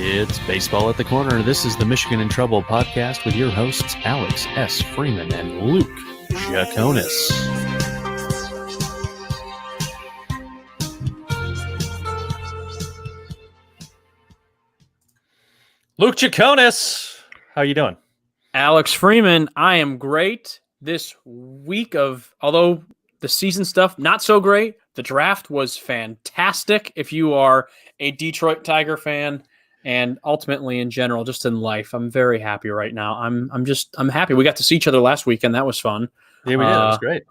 It's Baseball at the Corner. This is the Michigan in Trouble podcast with your hosts, Alex S. Freeman and Luke Jaconis. Luke Jaconis, how you doing? Alex Freeman, I am great. This week although the season stuff, not so great, the draft was fantastic if you are a Detroit Tiger fan. And ultimately, in general, just in life, I'm very happy right now. I'm happy. We got to see each other last weekend. That was fun. Yeah, we did. It was great.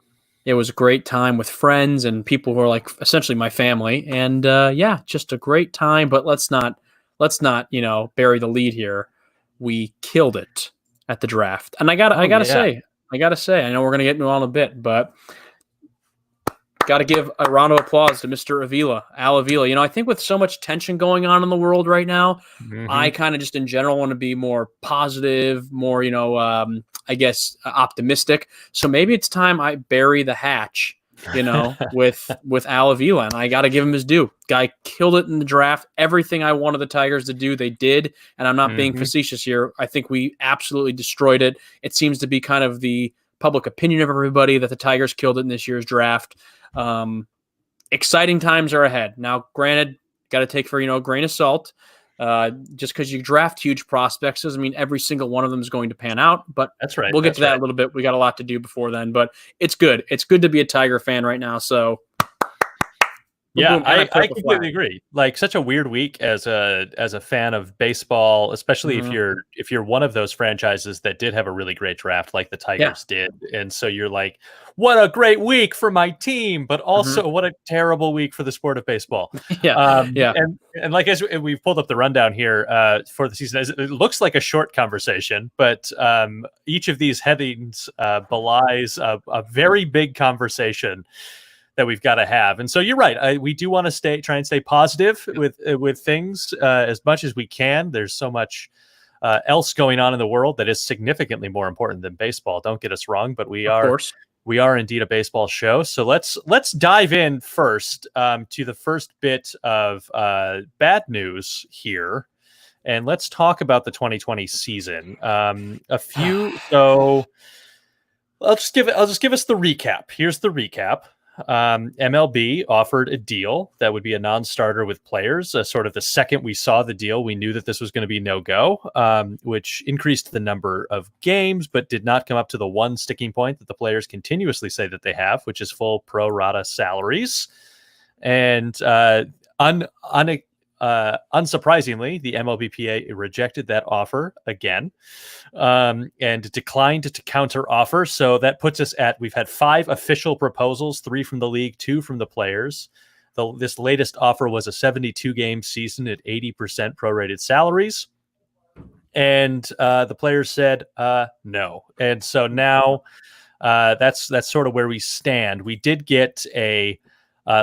It was a great time with friends and people who are like essentially my family. And just a great time. But let's not bury the lead here. We killed it at the draft. And I gotta say, I know we're gonna get into it in a bit, but got to give a round of applause to Mr. Al Avila. I think with so much tension going on in the world right now, I kind of just in general want to be more positive, more, optimistic. So maybe it's time I bury the hatch, with Al Avila. And I got to give him his due. Guy killed it in the draft. Everything I wanted the Tigers to do, they did. And I'm not being facetious here. I think we absolutely destroyed it. It seems to be kind of the public opinion of everybody that the Tigers killed it in this year's draft. Exciting times are ahead. Now, granted, got to take for a grain of salt. Just because you draft huge prospects doesn't mean every single one of them is going to pan out. But that's right. We'll get to that a little bit. We got a lot to do before then, but it's good. It's good to be a Tiger fan right now. So. Yeah, I completely agree. Like such a weird week as a fan of baseball, especially if you're one of those franchises that did have a really great draft, like the Tigers did, and so you're like, what a great week for my team, but also what a terrible week for the sport of baseball. And like as we've pulled up the rundown here for the season, it looks like a short conversation, but each of these headings belies a very big conversation that we've got to have. And so you're right. We do want to try and stay positive with things as much as we can. There's so much else going on in the world that is significantly more important than baseball. Don't get us wrong, but we are indeed a baseball show. So let's dive in first to the first bit of bad news here. And let's talk about the 2020 season. So I'll just give us the recap. Here's the recap. MLB offered a deal that would be a non-starter with players. Sort of the second we saw the deal, we knew that this was going to be no-go, which increased the number of games, but did not come up to the one sticking point that the players continuously say that they have, which is full pro rata salaries. And unsurprisingly, the MLBPA rejected that offer again and declined to counter offer. So that puts us we've had 5 official proposals, 3 from the league, 2 from the players. This latest offer was a 72-game season at 80% prorated salaries. And the players said no. And so now that's sort of where we stand. We did get a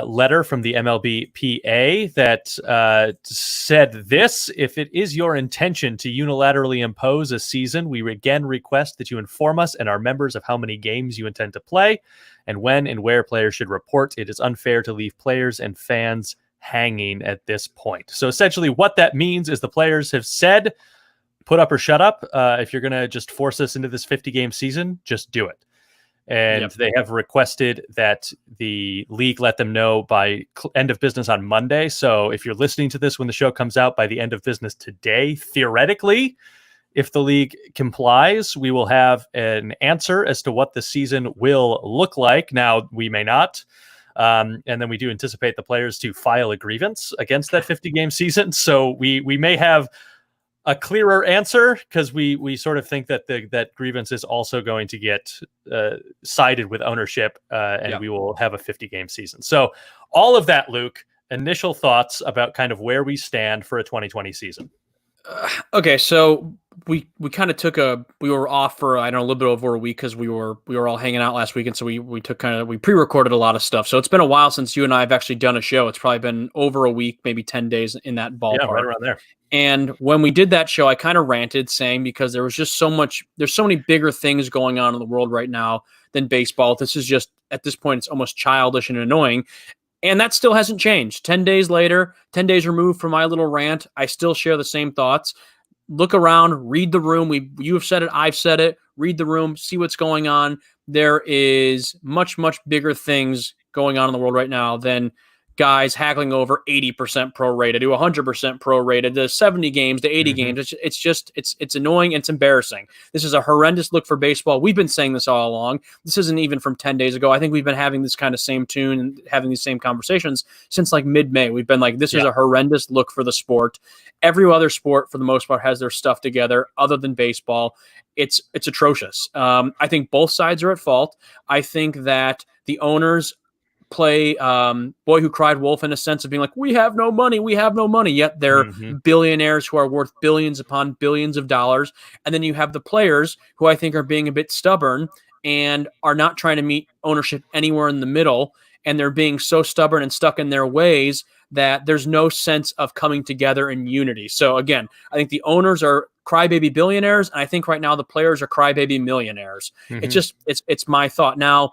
letter from the MLBPA that said this: if it is your intention to unilaterally impose a season, we again request that you inform us and our members of how many games you intend to play and when and where players should report. It is unfair to leave players and fans hanging at this point. So essentially what that means is the players have said, put up or shut up. If you're going to just force us into this 50-game season, just do it. And they have requested that the league let them know by end of business on Monday. So if you're listening to this when the show comes out by the end of business today, theoretically, if the league complies, we will have an answer as to what the season will look like. Now, we may not. And then we do anticipate the players to file a grievance against that 50-game season. So we may have a clearer answer because we sort of think that that grievance is also going to get sided with ownership and we will have a 50-game season. So all of that, Luke, initial thoughts about kind of where we stand for a 2020 season. Okay, so we kind of we were off for a little bit over a week because we were all hanging out last week, and so we pre-recorded a lot of stuff. So it's been a while since you and I have actually done a show. It's probably been over a week, maybe 10 days in that ballpark. Yeah, right around there. And when we did that show, I kind of ranted saying because there's so many bigger things going on in the world right now than baseball. This is just, at this point, it's almost childish and annoying. And that still hasn't changed. 10 days later, 10 days removed from my little rant, I still share the same thoughts. Look around, read the room. You have said it, I've said it. Read the room, see what's going on. There is much, much bigger things going on in the world right now than guys haggling over 80% prorated to 100% prorated to 70 games to 80 games. It's annoying and it's embarrassing. This is a horrendous look for baseball. We've been saying this all along. This isn't even from 10 days ago. I think we've been having this kind of same tune and having these same conversations since like mid-May. We've been like, this is a horrendous look for the sport. Every other sport, for the most part, has their stuff together other than baseball. It's atrocious. I think both sides are at fault. I think that the owners play boy who cried wolf in a sense of being like, we have no money, yet they're billionaires who are worth billions upon billions of dollars. And then you have the players who I think are being a bit stubborn and are not trying to meet ownership anywhere in the middle, and they're being so stubborn and stuck in their ways that there's no sense of coming together in unity. So again, I think the owners are crybaby billionaires, and I think right now the players are crybaby millionaires. It's my thought. Now,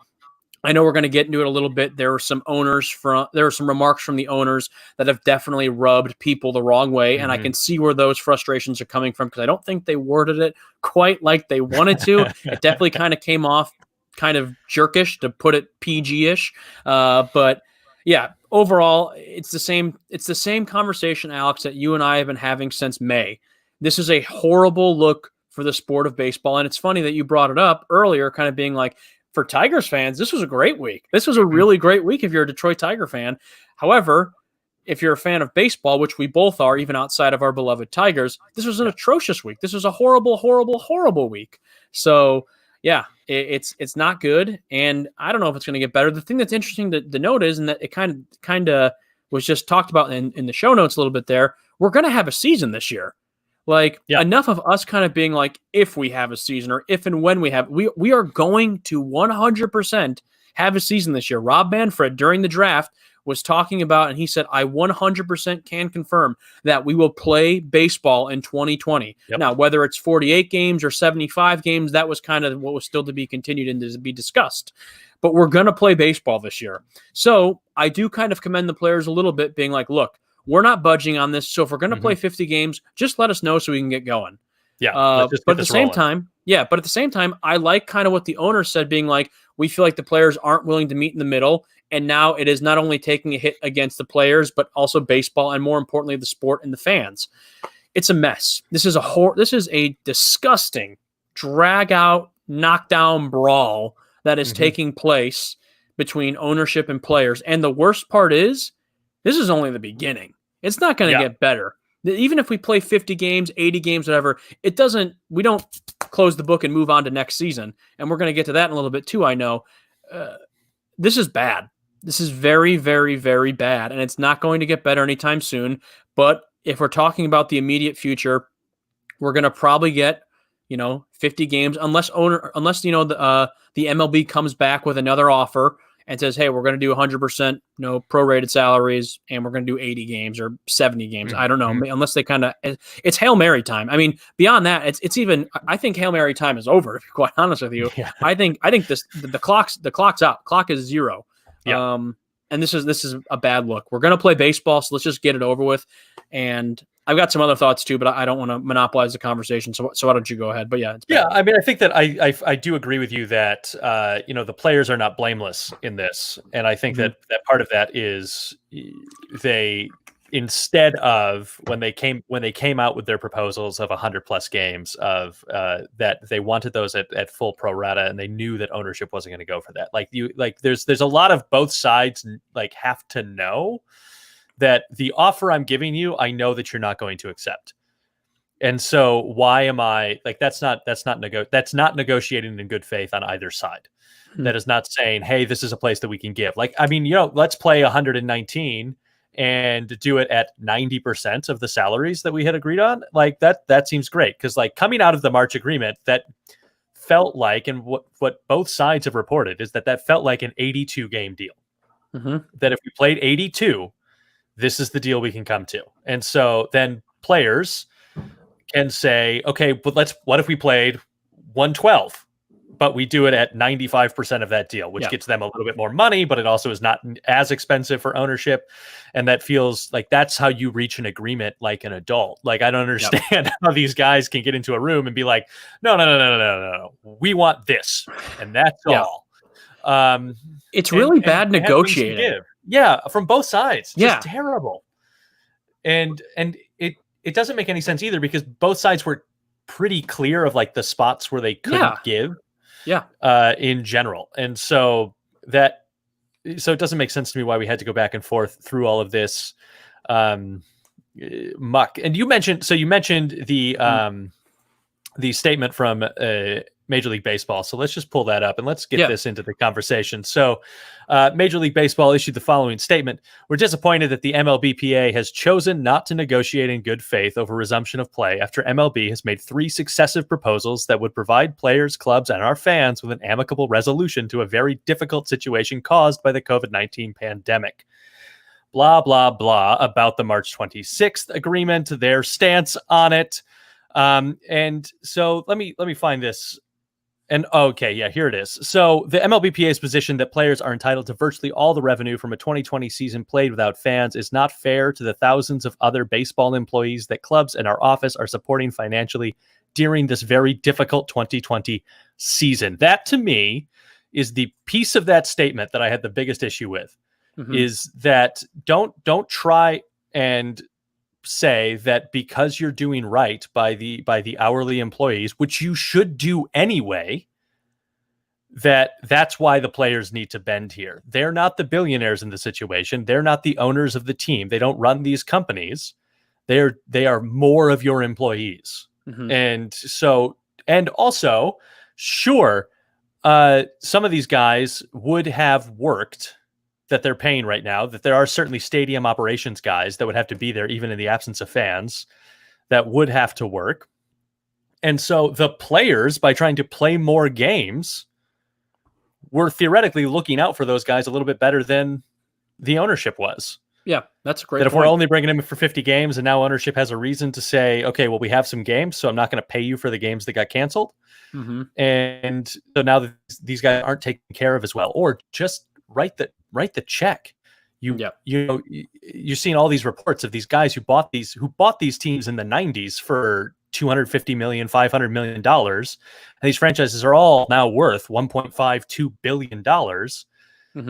I know we're going to get into it a little bit. There are some remarks from the owners that have definitely rubbed people the wrong way, and I can see where those frustrations are coming from because I don't think they worded it quite like they wanted to. It definitely kind of came off kind of jerkish, to put it PG-ish. But yeah, overall, it's the same conversation, Alex, that you and I have been having since May. This is a horrible look for the sport of baseball, and it's funny that you brought it up earlier, kind of being like, for Tigers fans, this was a great week. This was a really great week if you're a Detroit Tiger fan. However, if you're a fan of baseball, which we both are, even outside of our beloved Tigers, this was an atrocious week. This was a horrible, horrible, horrible week. So, yeah, it's not good, and I don't know if it's going to get better. The thing that's interesting to note is, and that it kind of was just talked about in the show notes a little bit there, we're going to have a season this year. Like, enough of us kind of being like, if we have a season or if and when we are going to 100% have a season this year. Rob Manfred during the draft was talking about, and he said, I 100% can confirm that we will play baseball in 2020. Now, whether it's 48 games or 75 games, that was kind of what was still to be continued and to be discussed. But we're going to play baseball this year. So I do kind of commend the players a little bit, being like, look, we're not budging on this. So if we're going to play 50 games, just let us know so we can get going. But at the same time, I like kind of what the owner said, being like, we feel like the players aren't willing to meet in the middle. And now it is not only taking a hit against the players, but also baseball, and more importantly, the sport and the fans. It's a mess. This is a disgusting drag out, knockdown brawl that is taking place between ownership and players. And the worst part is, this is only the beginning. It's not going to get better. Even if we play 50 games, 80 games, whatever, we don't close the book and move on to next season. And we're going to get to that in a little bit too, I know. This is bad. This is very, very, very bad. And it's not going to get better anytime soon. But if we're talking about the immediate future, we're going to probably get, 50 games, unless the MLB comes back with another offer and says, hey, we're going to do 100%, prorated salaries, and we're going to do 80 games or 70 games. I don't know, unless they kind of, it's Hail Mary time. I mean, beyond that, it's even, I think Hail Mary time is over, to be quite honest with you. I think the clock's out. Clock is zero. And this is a bad look. We're going to play baseball, so let's just get it over with. And I've got some other thoughts too, but I don't want to monopolize the conversation. So why don't you go ahead? But yeah, it's bad. I mean, I think that I do agree with you that the players are not blameless in this, and I think that part of that is they, instead of when they came out with their proposals of 100+ games of that they wanted those at full pro rata, and they knew that ownership wasn't going to go for that. There's a lot of both sides have to know that the offer I'm giving you, I know that you're not going to accept. And so why am I that's not negotiating in good faith on either side. That is not saying, hey, this is a place that we can give. Let's play 119 and do it at 90% of the salaries that we had agreed on. That seems great. Cause coming out of the March agreement, that felt like, and what both sides have reported is that felt like an 82 game deal. That if we played 82, this is the deal we can come to. And so then players can say, okay, but what if we played 112? but we do it at 95% of that deal, which gets them a little bit more money, but it also is not as expensive for ownership. And that feels like that's how you reach an agreement like an adult. Like, I don't understand how these guys can get into a room and be like, no. We want this. And that's all. It's really bad negotiating. Yeah, from both sides. Just terrible. And it doesn't make any sense either, because both sides were pretty clear of like the spots where they couldn't give. In general. And so it doesn't make sense to me why we had to go back and forth through all of this muck. And you mentioned the statement from Major League Baseball. So let's just pull that up and let's get this into the conversation. So Major League Baseball issued the following statement. We're disappointed that the MLBPA has chosen not to negotiate in good faith over resumption of play after MLB has made 3 successive proposals that would provide players, clubs, and our fans with an amicable resolution to a very difficult situation caused by the COVID-19 pandemic. Blah, blah, blah about the March 26th agreement, their stance on it. And so let me find this. And here it is. So the MLBPA's position that players are entitled to virtually all the revenue from a 2020 season played without fans is not fair to the thousands of other baseball employees that clubs and our office are supporting financially during this very difficult 2020 season. That, to me, is the piece of that statement that I had the biggest issue with, is that don't try and say that because you're doing right by the hourly employees, which you should do anyway, that's why the players need to bend here. They're not the billionaires in the situation. They're not the owners of the team. They don't run these companies. They are more of your employees. And also, sure, some of these guys would have worked that they're paying right now, that there are certainly stadium operations guys that would have to be there even in the absence of fans that would have to work. And so the players, by trying to play more games, were theoretically looking out for those guys a little bit better than the ownership was. Yeah, that's a great point. If point. We're only bringing them for 50 games and now ownership has a reason to say, okay, well, we have some games, so I'm not going to pay you for the games that got canceled. And so now that these guys aren't taken care of as well, or just write the check. You're seeing all these reports of these guys who bought these teams in the 90s for $250 million, $500 million. And these franchises are all now worth $1.52 billion.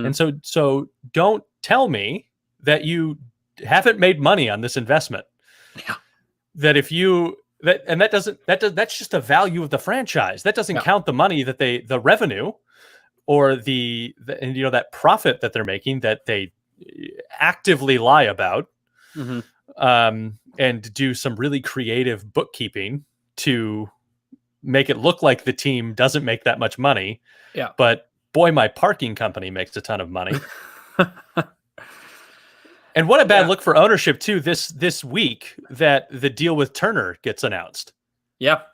And so don't tell me that you haven't made money on this investment. That if you that's just the value of the franchise. That doesn't count the money that the revenue or that profit that they're making that they actively lie about, and do some really creative bookkeeping to make it look like the team doesn't make that much money. But boy, my parking company makes a ton of money. And what a bad look for ownership too, this week that the deal with Turner gets announced. That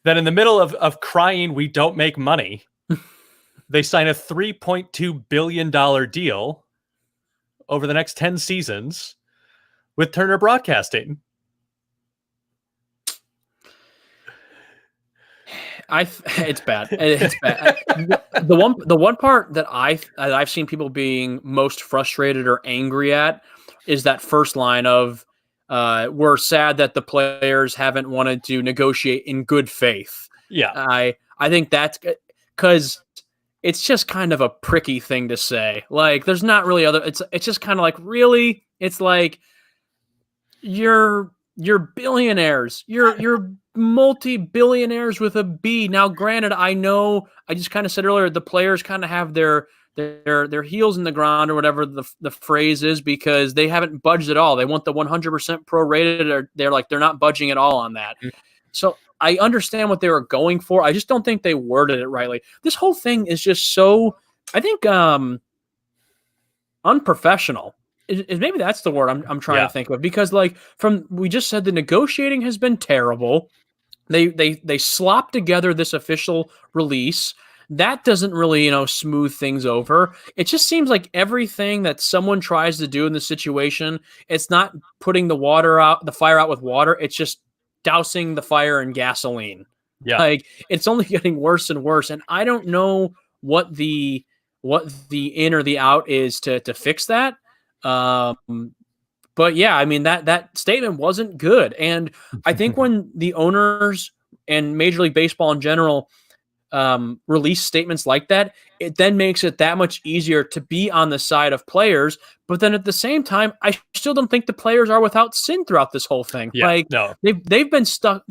in the middle of crying, we don't make money, they sign a $3.2 billion deal over the next 10 seasons with Turner Broadcasting. It's bad. It's bad. The one part that I've seen people being most frustrated or angry at is that first line of we're sad that the players haven't wanted to negotiate in good faith. I think that's because it's just kind of a pricky thing to say. Like, there's not really it's just kind of like, really? It's like you're billionaires. You're multi-billionaires with a B. Now, granted, I know I just kind of said earlier, the players kind of have their heels in the ground or whatever the phrase is, because they haven't budged at all. They want the 100% prorated, or they're not budging at all on that. So I understand what they were going for. I just don't think they worded it rightly. This whole thing is just so, I think, unprofessional. Maybe that's the word I'm trying to think of, because we just said the negotiating has been terrible. They slop together this official release that doesn't really, smooth things over. It just seems like everything that someone tries to do in the situation, it's not putting the fire out with water. It's just dousing the fire in gasoline. Yeah. Like it's only getting worse and worse. And I don't know what the in or the out is to fix that. But yeah, I mean that statement wasn't good. And I think when the owners and Major League Baseball in general release statements like that, it then makes it that much easier to be on the side of players. But then at the same time, I still don't think the players are without sin throughout this whole thing. Yeah. Like No. they've been stuck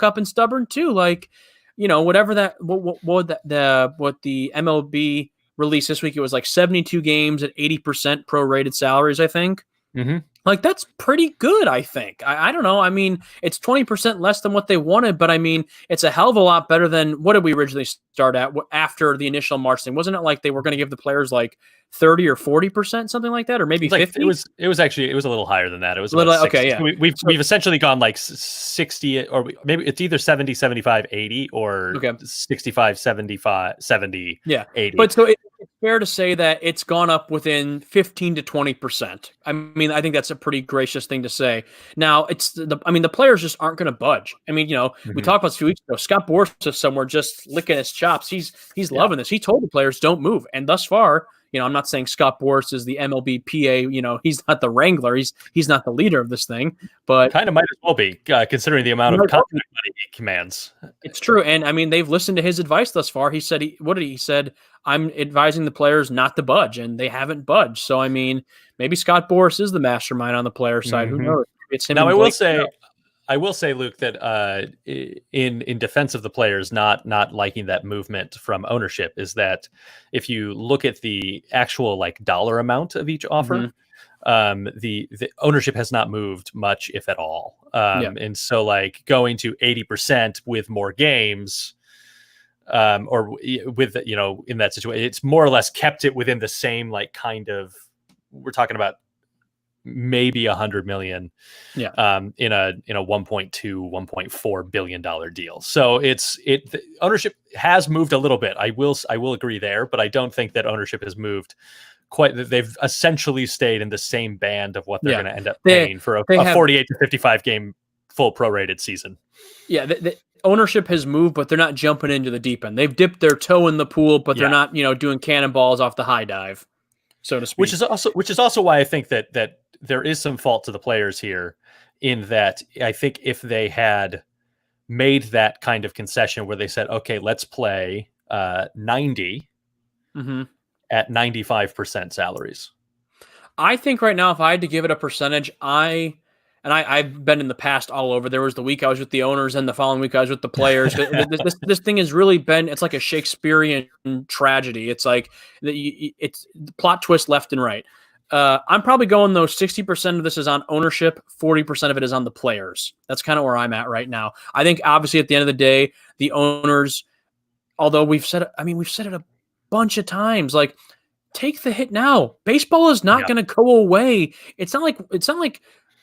up and stubborn too. Like whatever that what the MLB released this week, it was like 72 games at 80% prorated salaries, I think. Mm-hmm. Like that's pretty good, I think. I don't know. I mean, it's 20% less than what they wanted, but I mean, it's a hell of a lot better than what did we originally start at after the initial March thing? Wasn't it like they were going to give the players like 30 or 40%, something like that, or maybe 50? It was actually a little higher than that. It was little, about 60. okay, yeah. We've essentially gone like 60, or maybe it's either 70, 75, 80, or okay. 65, 75, 70, yeah. 80. But so it's fair to say that it's gone up within 15 to 20%. I mean, I think that's a pretty gracious thing to say. Now, the players just aren't going to budge. I mean, we talked about this a few weeks ago. Scott Boras is somewhere just licking his chops. He's loving this. He told the players don't move, and thus far, I'm not saying Scott Boras is the MLB PA. He's not the wrangler. He's not the leader of this thing. But kind of might as well be, considering the amount of contract money he commands. It's true, and I mean they've listened to his advice thus far. He said, He said, I'm advising the players not to budge, and they haven't budged. So I mean, maybe Scott Boras is the mastermind on the player side. Who knows? It's him. Now I will say, Luke, that in defense of the players not liking that movement from ownership is that if you look at the actual like dollar amount of each offer, the ownership has not moved much, if at all. And so like going to 80% with more games, or with in that situation, it's more or less kept it within the same like kind of, we're talking about maybe 100 million in a 1.2 1.4 billion dollar deal. So the ownership has moved a little bit. I will agree there, but I don't think that ownership has moved quite. They've essentially stayed in the same band of what they're going to end up paying for a 48 to 55 game full prorated season. Yeah, the ownership has moved, but they're not jumping into the deep end. They've dipped their toe in the pool, but they're not doing cannonballs off the high dive, so to speak. Which is also why I think that there is some fault to the players here, in that I think if they had made that kind of concession where they said, okay, let's play 90 at 95% salaries. I think right now, if I had to give it a percentage, I've been in the past all over. There was the week I was with the owners, and the following week I was with the players. This thing has really been, it's like a Shakespearean tragedy. It's like it's plot twist left and right. I'm probably going, though, 60% of this is on ownership, 40% of it is on the players. That's kind of where I'm at right now. I think, obviously, at the end of the day, the owners, although we've said it a bunch of times, like, take the hit now. Baseball is not going to go away. It's not like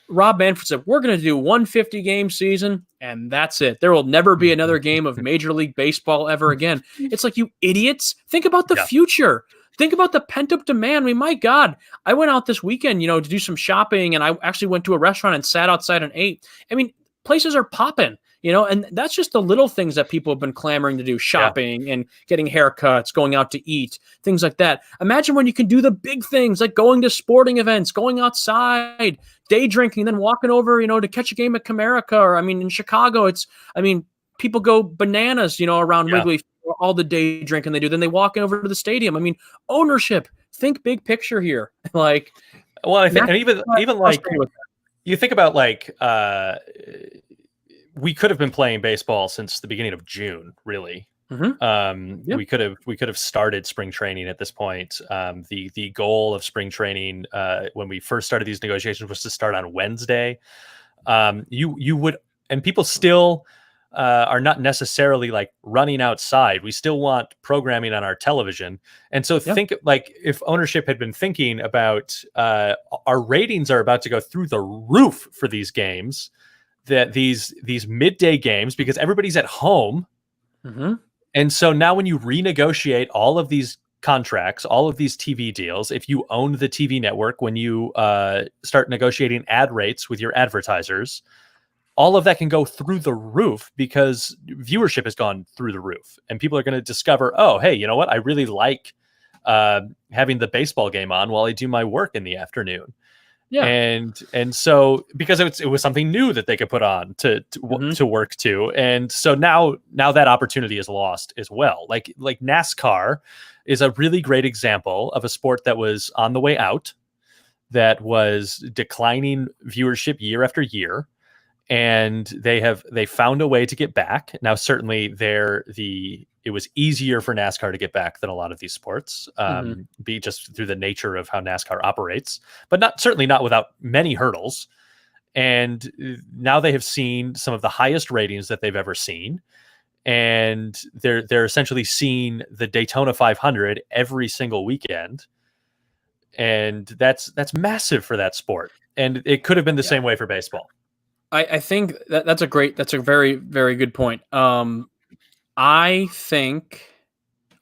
Rob Manfred said, we're going to do 150 game season, and that's it. There will never be another game of Major League Baseball ever again. It's like, you idiots. Think about the future. Think about the pent-up demand. I mean, my God, I went out this weekend, to do some shopping, and I actually went to a restaurant and sat outside and ate. I mean, places are popping, and that's just the little things that people have been clamoring to do, shopping and getting haircuts, going out to eat, things like that. Imagine when you can do the big things like going to sporting events, going outside, day drinking, then walking over, to catch a game at Comerica, or, in Chicago, people go bananas, around Wrigley, all the day drinking they do. Then they walk over to the stadium. Ownership, think big picture here. Like, well, I think, and even like, you think about like, we could have been playing baseball since the beginning of June, really. We could have started spring training at this point. The goal of spring training, when we first started these negotiations, was to start on Wednesday. You would, and people still are not necessarily like running outside. We still want programming on our television. And so think like if ownership had been thinking about our ratings are about to go through the roof for these games, that these midday games, because everybody's at home. And so now when you renegotiate all of these contracts, all of these TV deals, if you own the TV network, when you start negotiating ad rates with your advertisers, all of that can go through the roof because viewership has gone through the roof, and people are going to discover, oh, hey, you know what? I really like having the baseball game on while I do my work in the afternoon. Yeah. And so because it was something new that they could put on to work to, and so now that opportunity is lost as well. Like NASCAR is a really great example of a sport that was on the way out, that was declining viewership year after year, and they found a way to get back. Now, certainly it was easier for NASCAR to get back than a lot of these sports, be just through the nature of how NASCAR operates, but certainly not without many hurdles. And now they have seen some of the highest ratings that they've ever seen. And they're essentially seeing the Daytona 500 every single weekend. And that's massive for that sport. And it could have been the same way for baseball. I think that's a very, very good point. I think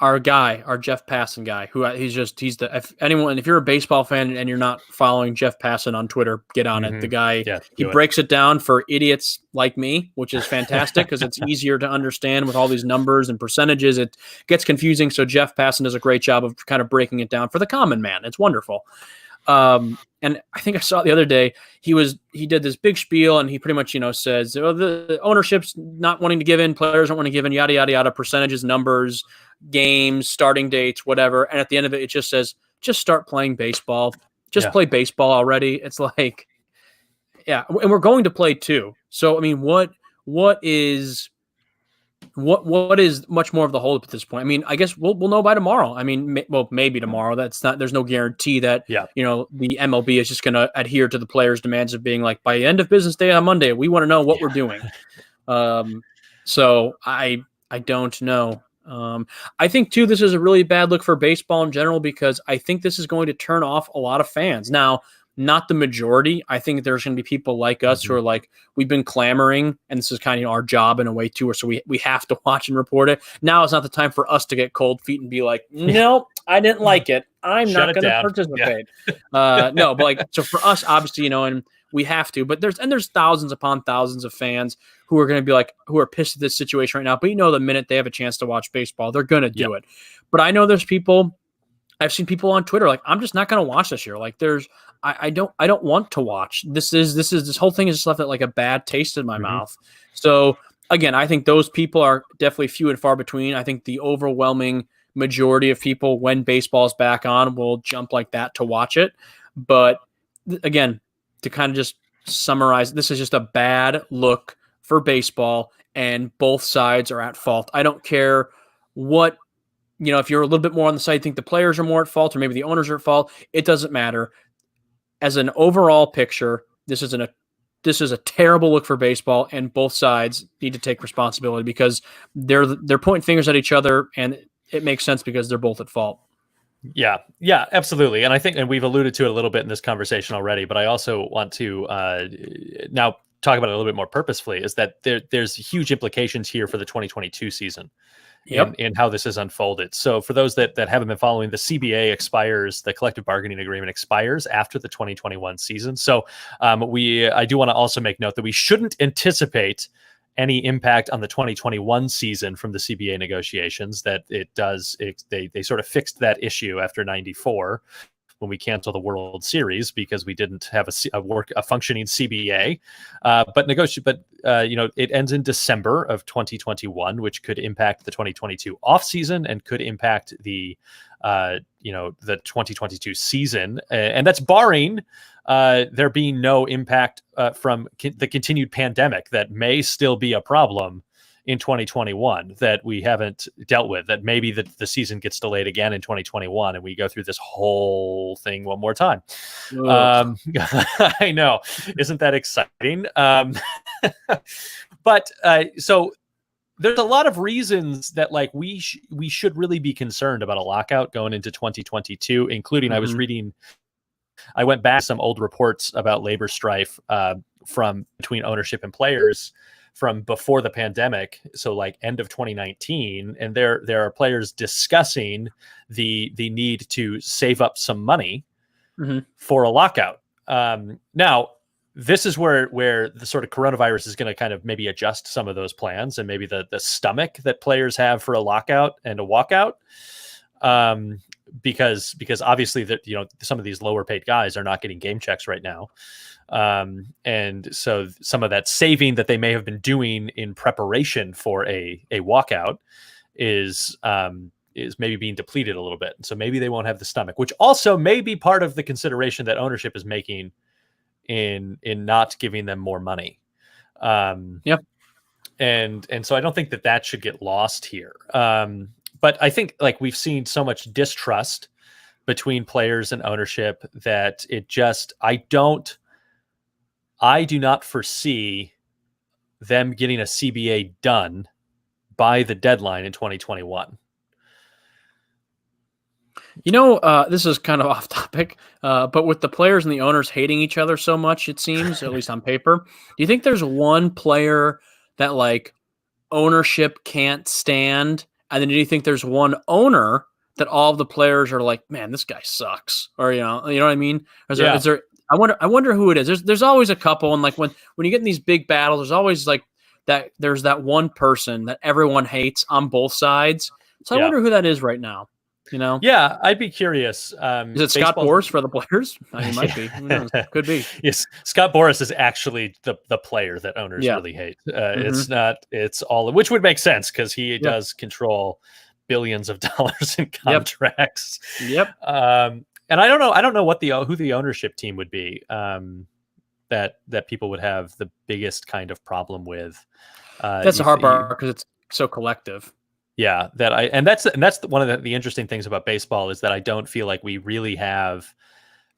our Jeff Passan guy, if you're a baseball fan and you're not following Jeff Passan on Twitter, get on it. The guy, he breaks it down for idiots like me, which is fantastic because it's easier to understand with all these numbers and percentages. It gets confusing. So Jeff Passan does a great job of kind of breaking it down for the common man. It's wonderful. And I think I saw the other day, he did this big spiel, and he pretty much, says, oh, the ownership's not wanting to give in, players don't want to give in, yada, yada, yada, percentages, numbers, games, starting dates, whatever. And at the end of it, it just says, just start playing baseball. Just play baseball already. It's like, yeah. And we're going to play too. So, I mean, what is much more of the holdup at this point? I mean, I guess we'll know by tomorrow. I mean, maybe tomorrow. There's no guarantee that, the MLB is just going to adhere to the players' demands of being like, by the end of business day on Monday, we want to know what we're doing. So I don't know. I think too, this is a really bad look for baseball in general, because I think this is going to turn off a lot of fans. Now, not the majority. I think there's going to be people like us who are like, we've been clamoring, and this is kind of our job in a way too, so we have to watch and report it. Now is not the time for us to get cold feet and be like, no, I didn't like it. I'm not going to participate. No, but like, so for us, obviously, and we have to, but there's thousands upon thousands of fans who are going to be like, who are pissed at this situation right now. But the minute they have a chance to watch baseball, they're going to do it. But I know there's people, I've seen people on Twitter like, I'm just not going to watch this year. Like I don't want to watch. This whole thing is just left like a bad taste in my mouth. So again, I think those people are definitely few and far between. I think the overwhelming majority of people, when baseball is back on, will jump like that to watch it. But again, to kind of just summarize, this is just a bad look for baseball, and both sides are at fault. I don't care what, if you're a little bit more on the side, think the players are more at fault, or maybe the owners are at fault. It doesn't matter. As an overall picture, this is a terrible look for baseball, and both sides need to take responsibility, because they're pointing fingers at each other, and it makes sense because they're both at fault. Yeah, absolutely. And I think, and we've alluded to it a little bit in this conversation already, but I also want to now talk about it a little bit more purposefully, is that there's huge implications here for the 2022 season. In how this is unfolded. So for those that haven't been following, the CBA expires, the collective bargaining agreement expires after the 2021 season. So I do want to also make note that we shouldn't anticipate any impact on the 2021 season from the CBA negotiations. That they sort of fixed that issue after 94, when we canceled the World Series because we didn't have a functioning CBA. But it ends in December of 2021, which could impact the 2022 offseason and could impact the 2022 season. And that's barring there being no impact from the continued pandemic that may still be a problem in 2021 that we haven't dealt with, that maybe the season gets delayed again in 2021 and we go through this whole thing one more time. I know. Isn't that exciting? But so there's a lot of reasons that like we should really be concerned about a lockout going into 2022, including I went back to some old reports about labor strife from between ownership and players from before the pandemic, so like end of 2019, and there are players discussing the need to save up some money for a lockout. Now, this is where the sort of coronavirus is going to kind of maybe adjust some of those plans, and maybe the stomach that players have for a lockout and a walkout. Because obviously that, some of these lower paid guys are not getting game checks right now. And so some of that saving that they may have been doing in preparation for a walkout is maybe being depleted a little bit. So maybe they won't have the stomach, which also may be part of the consideration that ownership is making in not giving them more money. Yep. And so I don't think that should get lost here. But I think, like, we've seen so much distrust between players and ownership that I do not foresee them getting a CBA done by the deadline in 2021. This is kind of off topic, but with the players and the owners hating each other so much, it seems, at least on paper, do you think there's one player that, like, ownership can't stand? And then do you think there's one owner that all of the players are like, man, this guy sucks? Or, you know what I mean? Is there, I wonder who it is. There's always a couple. And like when you get in these big battles, there's always like that. There's that one person that everyone hates on both sides. So I wonder who that is right now. Yeah, I'd be curious. Is it Scott Boras for the players? He might be. Who knows? Could be. Yes, Scott Boras is actually the player that owners really hate. It's all, which would make sense because he does control billions of dollars in contracts. Yep. And I don't know who the ownership team would be that people would have the biggest kind of problem with. That's the hard part because it's so collective. Yeah, that's one of the interesting things about baseball is that I don't feel like we really have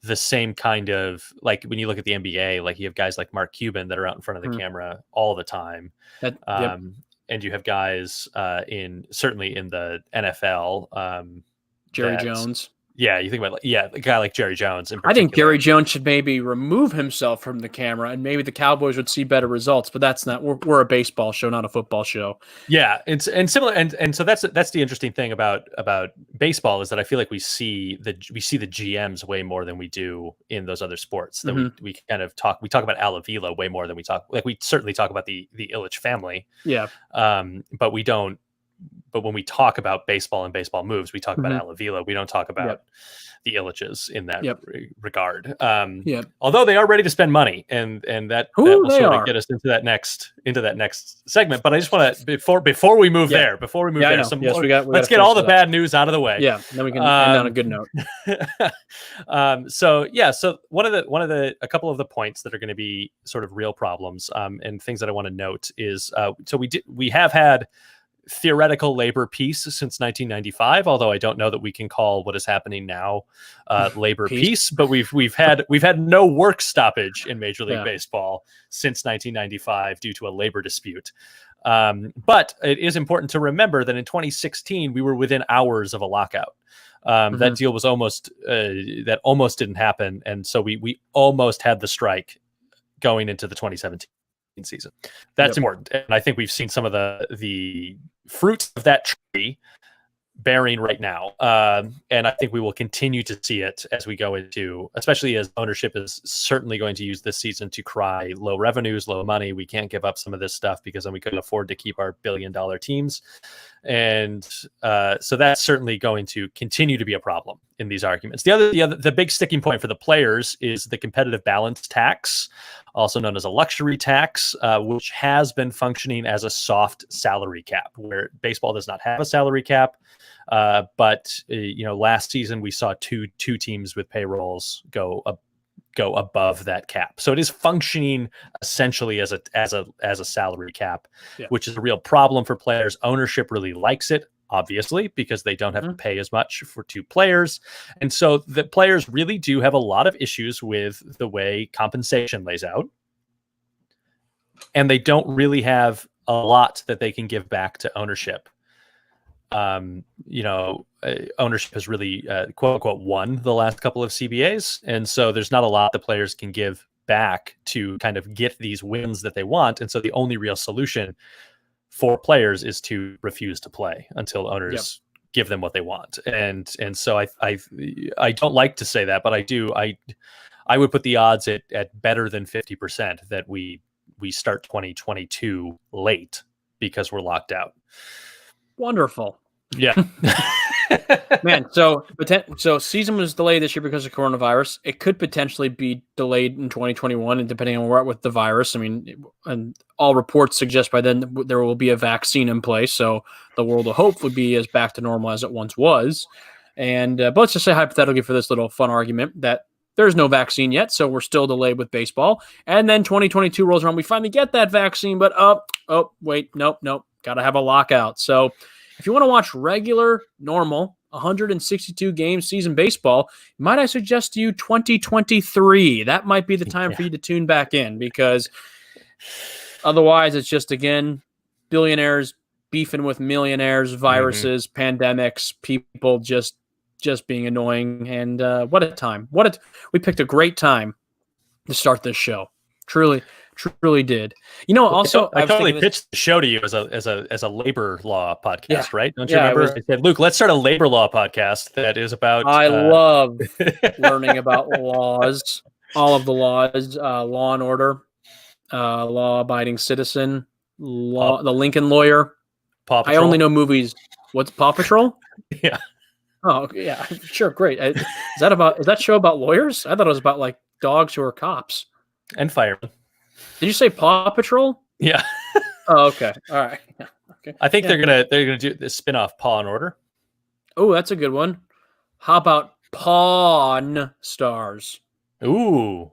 the same kind of, like, when you look at the NBA, like you have guys like Mark Cuban that are out in front of the camera all the time. And you have guys certainly in the NFL, Jerry Jones. Yeah, you think about a guy like Jerry Jones. I think Jerry Jones should maybe remove himself from the camera, and maybe the Cowboys would see better results. But that's not. We're a baseball show, not a football show. Yeah, and similar, and so that's the interesting thing about baseball is that I feel like we see the GMs way more than we do in those other sports. That we kind of talk about Al Avila way more than we certainly talk about the Ilitch family. Yeah. But we don't. But when we talk about baseball and baseball moves, we talk about Al Avila. We don't talk about the Illiches in that regard. Although they are ready to spend money, and that will sort of get us into that next segment. But I just want to before we move there, let's get all the bad news out of the way. Yeah, then we can end on a good note. So a couple of the points that are going to be sort of real problems and things that I want to note is we have had theoretical labor peace since 1995, although I don't know that we can call what is happening now labor peace, but we've had no work stoppage in Major League Baseball since 1995 due to a labor dispute. But it is important to remember that in 2016 we were within hours of a lockout. That deal was almost didn't happen, and so we almost had the strike going into the 2017 season. That's important, and I think we've seen some of the fruits of that tree bearing right now, and I think we will continue to see it as we go into, especially as ownership is certainly going to use this season to cry low revenues, low money. We can't give up some of this stuff because then we couldn't afford to keep our billion-dollar teams, and so that's certainly going to continue to be a problem in these arguments. The big sticking point for the players is the competitive balance tax, also known as a luxury tax, which has been functioning as a soft salary cap, where baseball does not have a salary cap. But last season we saw two teams with payrolls go above that cap. So it is functioning essentially as a salary cap, which is a real problem for players. Ownership really likes it, obviously, because they don't have to pay as much for two players. And so the players really do have a lot of issues with the way compensation lays out. And they don't really have a lot that they can give back to ownership. Ownership has really, quote unquote, won the last couple of CBAs. And so there's not a lot the players can give back to kind of get these wins that they want. And so the only real solution for players is to refuse to play until owners give them what they want. And so I don't like to say that, but I do. I would put the odds at better than 50% that we start 2022 late because we're locked out. Wonderful. Yeah. Man, so season was delayed this year because of coronavirus. It could potentially be delayed in 2021, and depending on where we're at with the virus. I mean, and all reports suggest by then there will be a vaccine in place, so the world of hope would be as back to normal as it once was. And but let's just say hypothetically for this little fun argument that there's no vaccine yet, so we're still delayed with baseball. And then 2022 rolls around, we finally get that vaccine, but wait, nope, got to have a lockout. So if you want to watch regular, normal, 162 game season baseball, might I suggest to you 2023? That might be the time for you to tune back in, because otherwise it's just, again, billionaires beefing with millionaires, viruses, pandemics, people just being annoying. And what a time. We picked a great time to start this show. Truly did. You know, also I totally pitched the show to you as a labor law podcast, right? Don't you remember? I said, Luke, let's start a labor law podcast that is about. I love learning about laws, all of the laws, Law and Order, Law-Abiding Citizen, the Lincoln Lawyer. Paw Patrol. I only know movies. What's Paw Patrol? Yeah. Oh yeah, sure, great. Is that show about lawyers? I thought it was about like dogs who are cops and firemen. Did you say Paw Patrol? Yeah. Oh, okay. All right. Yeah. Okay. I think they're gonna do the spin-off Paw and Order. Oh, that's a good one. How about Pawn Stars? Ooh,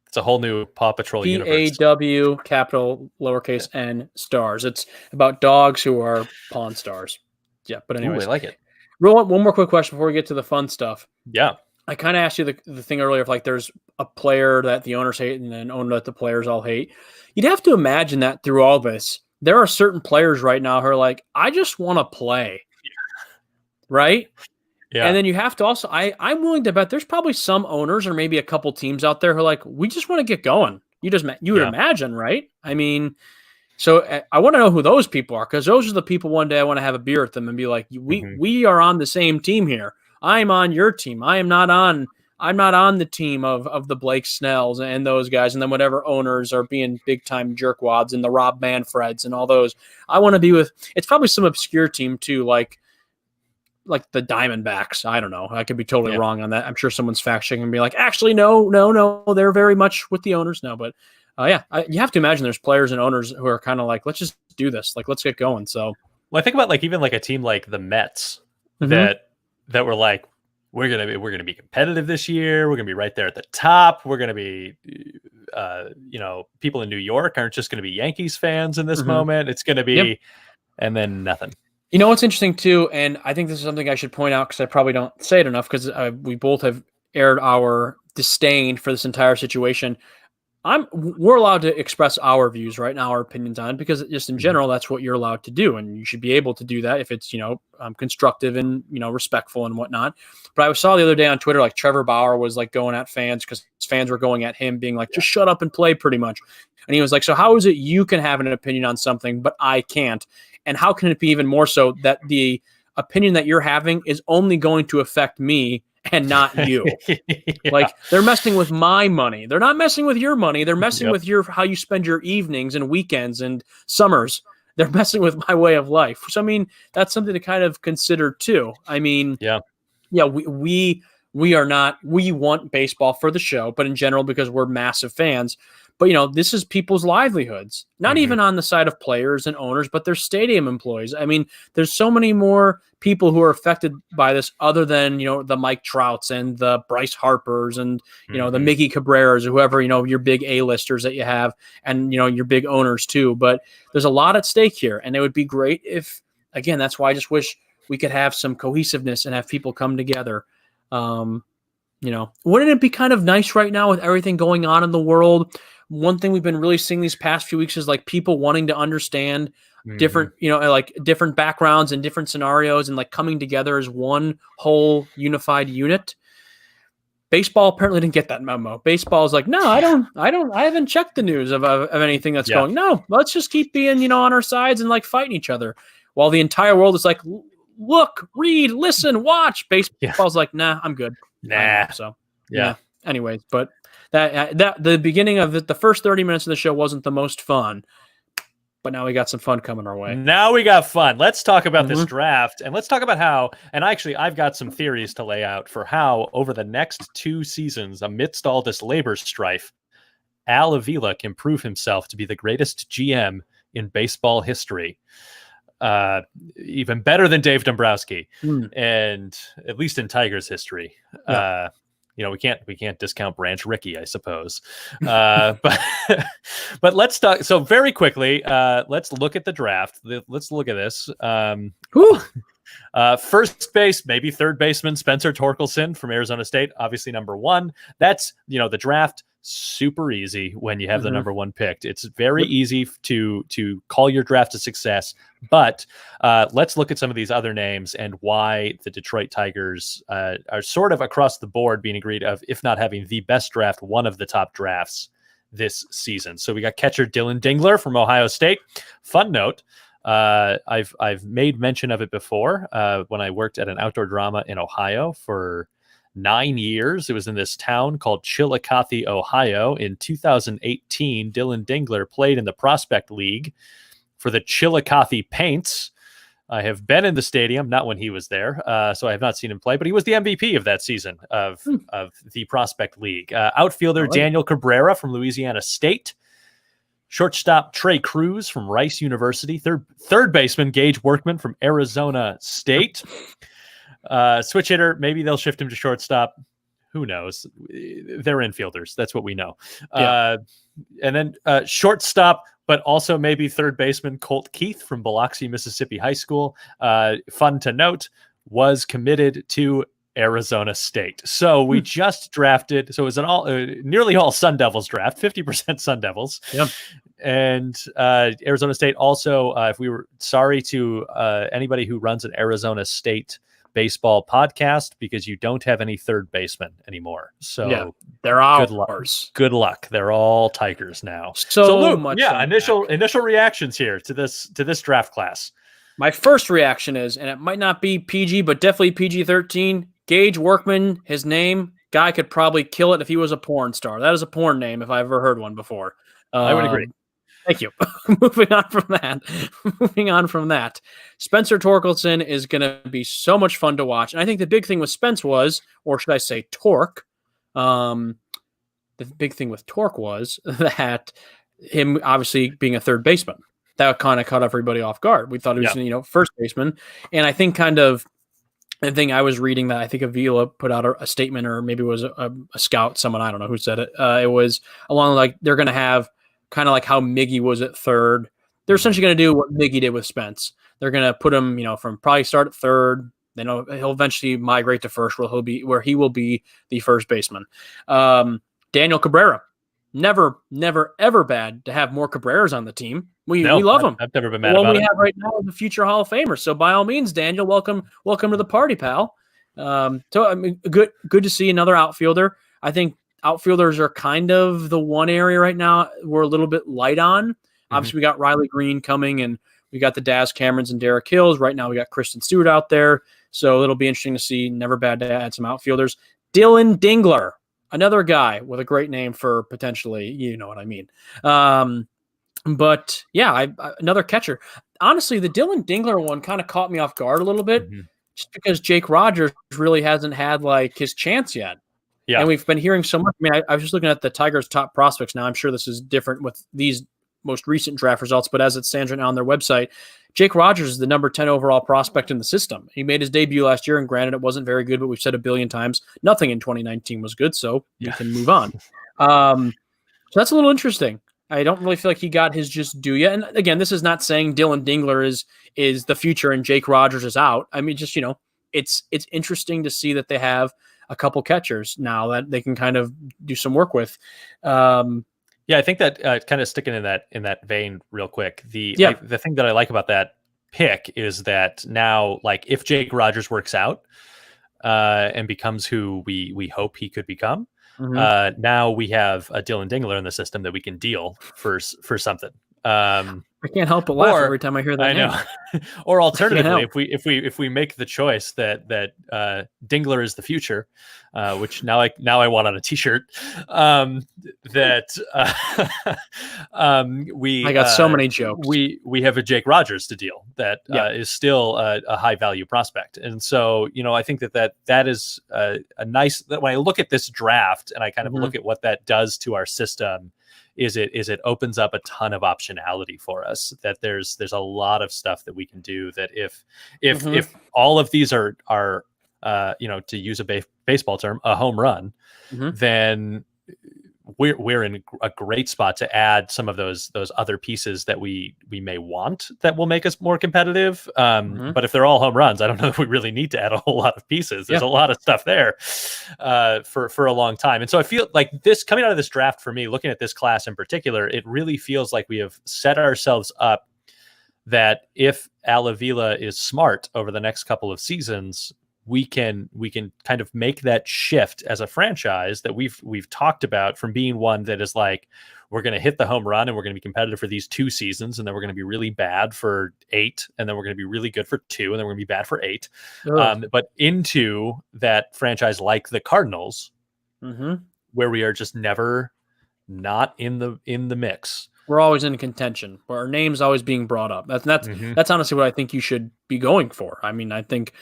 it's a whole new Paw Patrol universe. PAW capital lowercase n stars. It's about dogs who are Pawn Stars. Yeah, but anyways, I like it. One more quick question before we get to the fun stuff. Yeah. I kind of asked you the thing earlier, if like there's a player that the owners hate and an owner that the players all hate. You'd have to imagine that through all this, there are certain players right now who are like, I just want to play. Right? Yeah. And then you have to also, I'm willing to bet there's probably some owners or maybe a couple teams out there who are like, we just want to get going. You would imagine, right? I mean, so I want to know who those people are, because those are the people one day I want to have a beer with them and be like, we are on the same team here. I'm on your team. I'm not on the team of the Blake Snells and those guys, and then whatever owners are being big time jerkwads and the Rob Manfreds and all those. I want to be with. It's probably some obscure team too, like the Diamondbacks. I don't know. I could be totally wrong on that. I'm sure someone's fact checking and be like, actually, no, they're very much with the owners. No, but you have to imagine there's players and owners who are kind of like, let's just do this. Like, let's get going. So, well, I think about even a team like the Mets that were like, we're gonna be competitive this year. We're gonna be right there at the top. We're gonna be, people in New York aren't just gonna be Yankees fans in this moment. It's gonna be, and then nothing. You know what's interesting too, and I think this is something I should point out because I probably don't say it enough, because we both have aired our disdain for this entire situation. We're allowed to express our views right now, our opinions on it, because just in general, that's what you're allowed to do. And you should be able to do that if it's, constructive and, respectful and whatnot. But I saw the other day on Twitter, like Trevor Bauer was like going at fans because fans were going at him being like, just shut up and play pretty much. And he was like, so how is it you can have an opinion on something, but I can't? And how can it be even more so that the opinion that you're having is only going to affect me and not you? Like, they're messing with my money. They're not messing with your money. They're messing with how you spend your evenings and weekends and summers. They're messing with my way of life. So, I mean, that's something to kind of consider too. I mean, we want baseball for the show, but in general, because we're massive fans. But, this is people's livelihoods, not even on the side of players and owners, but their stadium employees. I mean, there's so many more people who are affected by this other than, the Mike Trouts and the Bryce Harpers and, the Mickey Cabreras or whoever, your big A-listers that you have and, your big owners too. But there's a lot at stake here. And it would be great if, again, that's why I just wish we could have some cohesiveness and have people come together. Wouldn't it be kind of nice right now with everything going on in the world? One thing we've been really seeing these past few weeks is like people wanting to understand different, like different backgrounds and different scenarios and like coming together as one whole unified unit. Baseball apparently didn't get that memo. Baseball is like, no, I haven't checked the news of anything that's going. No, let's just keep being, on our sides and like fighting each other. While the entire world is like, look, read, listen, watch. Baseball's like, nah, I'm good. Nah. So, yeah. Anyways, but that the beginning of the first 30 minutes of the show wasn't the most fun, but now we got some fun coming our way. Now we got fun. Let's talk about this draft, and let's talk about how, and actually I've got some theories to lay out for how over the next 2 seasons, amidst all this labor strife, Al Avila can prove himself to be the greatest GM in baseball history. Even better than Dave Dombrowski, and at least in Tigers history. Yeah. We can't discount Branch Rickey, I suppose. But but let's talk. So very quickly, let's look at the draft. Let's look at this. First base, maybe third baseman Spencer Torkelson from Arizona State, obviously number 1. That's the draft. Super easy when you have the number 1 picked. It's very easy to call your draft a success. But let's look at some of these other names and why the Detroit Tigers are sort of across the board being agreed of, if not having the best draft, one of the top drafts this season. So we got catcher Dylan Dingler from Ohio State. Fun note. I've made mention of it before when I worked at an outdoor drama in Ohio for 9 years. It was in this town called Chillicothe, Ohio. In 2018, Dylan Dingler played in the Prospect League for the Chillicothe Paints. I have been in the stadium, not when he was there, so I have not seen him play, but he was the MVP of that season of the Prospect League. Outfielder Daniel Cabrera from Louisiana State. Shortstop Trey Cruz from Rice University. Third baseman Gage Workman from Arizona State. Switch hitter, maybe they'll shift him to shortstop. Who knows? They're infielders. That's what we know. Yeah. And then shortstop, but also maybe third baseman Colt Keith from Biloxi, Mississippi High School. Fun to note, was committed to Arizona State. So we just drafted. So it was an nearly all Sun Devils draft, 50% Sun Devils. Yep. And Arizona State also, if we were sorry to anybody who runs an Arizona State baseball podcast, because you don't have any third baseman anymore. So yeah, they're ours. Good luck. They're all Tigers now. So Luke, much. Yeah. Initial reactions here to this draft class. My first reaction is, and it might not be PG, but definitely PG-13. Gage Workman, his name, guy could probably kill it if he was a porn star. That is a porn name if I've ever heard one before. I would agree. Thank you. Moving on from that. Spencer Torkelson is going to be so much fun to watch. And I think the big thing with Spence was, or should I say Torque, the big thing with Torque was that him obviously being a third baseman. That kind of caught everybody off guard. We thought he was, first baseman. And I think kind of the thing I was reading that I think Avila put out a statement, or maybe it was a scout, someone, I don't know who said it. It was along like they're going to have kind of like how Miggy was at third. They're essentially going to do what Miggy did with Spence. They're going to put him, from probably start at third. Then he'll eventually migrate to first, where he will be the first baseman. Daniel Cabrera. Never, ever bad to have more Cabreras on the team. We love him. I've never been mad about it. The one we have right now is a future Hall of Famer. So by all means, Daniel, welcome to the party, pal. So I mean, good to see another outfielder. I think outfielders are kind of the one area right now we're a little bit light on. Obviously, we got Riley Green coming, and we got the Daz Camerons and Derek Hills. Right now, we got Kristen Stewart out there. So it'll be interesting to see. Never bad to add some outfielders. Dylan Dingler. Another guy with a great name for potentially, you know what I mean. But yeah, another catcher. Honestly, the Dylan Dingler one kind of caught me off guard a little bit, just because Jake Rogers really hasn't had like his chance yet. Yeah, and we've been hearing so much. I mean, I was just looking at the Tigers' top prospects now. I'm sure this is different with these most recent draft results, but as it stands right now on their website, Jake Rogers is the number 10 overall prospect in the system. He made his debut last year, and granted, it wasn't very good, but we've said a billion times, nothing in 2019 was good, so we can move on. So that's a little interesting. I don't really feel like he got his just due yet. And again, this is not saying Dylan Dingler is the future and Jake Rogers is out. I mean, just, it's interesting to see that they have a couple catchers now that they can kind of do some work with. Yeah, I think that kind of sticking in that vein real quick. The thing that I like about that pick is that now, like, if Jake Rogers works out and becomes who we hope he could become, now we have a Dylan Dingler in the system that we can deal for something. I can't help but laugh Or every time I hear that I name. know. Or I can't alternatively, help. if we make the choice that Dingler is the future, which now I want on a T-shirt, that I got so many jokes. we have a Jake Rogers to deal that Yeah. is still a high value prospect, and so I think that is a nice. That when I look at this draft and I kind of Mhm. look at what that does to our system, is it opens up a ton of optionality for us, that there's a lot of stuff that we can do, that Mhm. if all of these are to use a baseball term, a home run, Mhm. then we're in a great spot to add some of those other pieces that we may want that will make us more competitive. Mhm. But if they're all home runs, I don't know if we really need to add a whole lot of pieces. There's Yeah. a lot of stuff there for a long time. And so I feel like this coming out of this draft, for me, looking at this class in particular, it really feels like we have set ourselves up that if Al Avila is smart over the next couple of seasons, we can kind of make that shift as a franchise that we've talked about, from being one that is like, we're going to hit the home run and we're going to be competitive for these 2 seasons, and then we're going to be really bad for 8, and then we're going to be really good for 2, and then we're going to be bad for 8, Ugh. but into that franchise like the Cardinals, Mhm. where we are just never not in the mix. We're always in contention, where our name's always being brought up. Mm-hmm. That's honestly what I think you should be going for. I mean, I think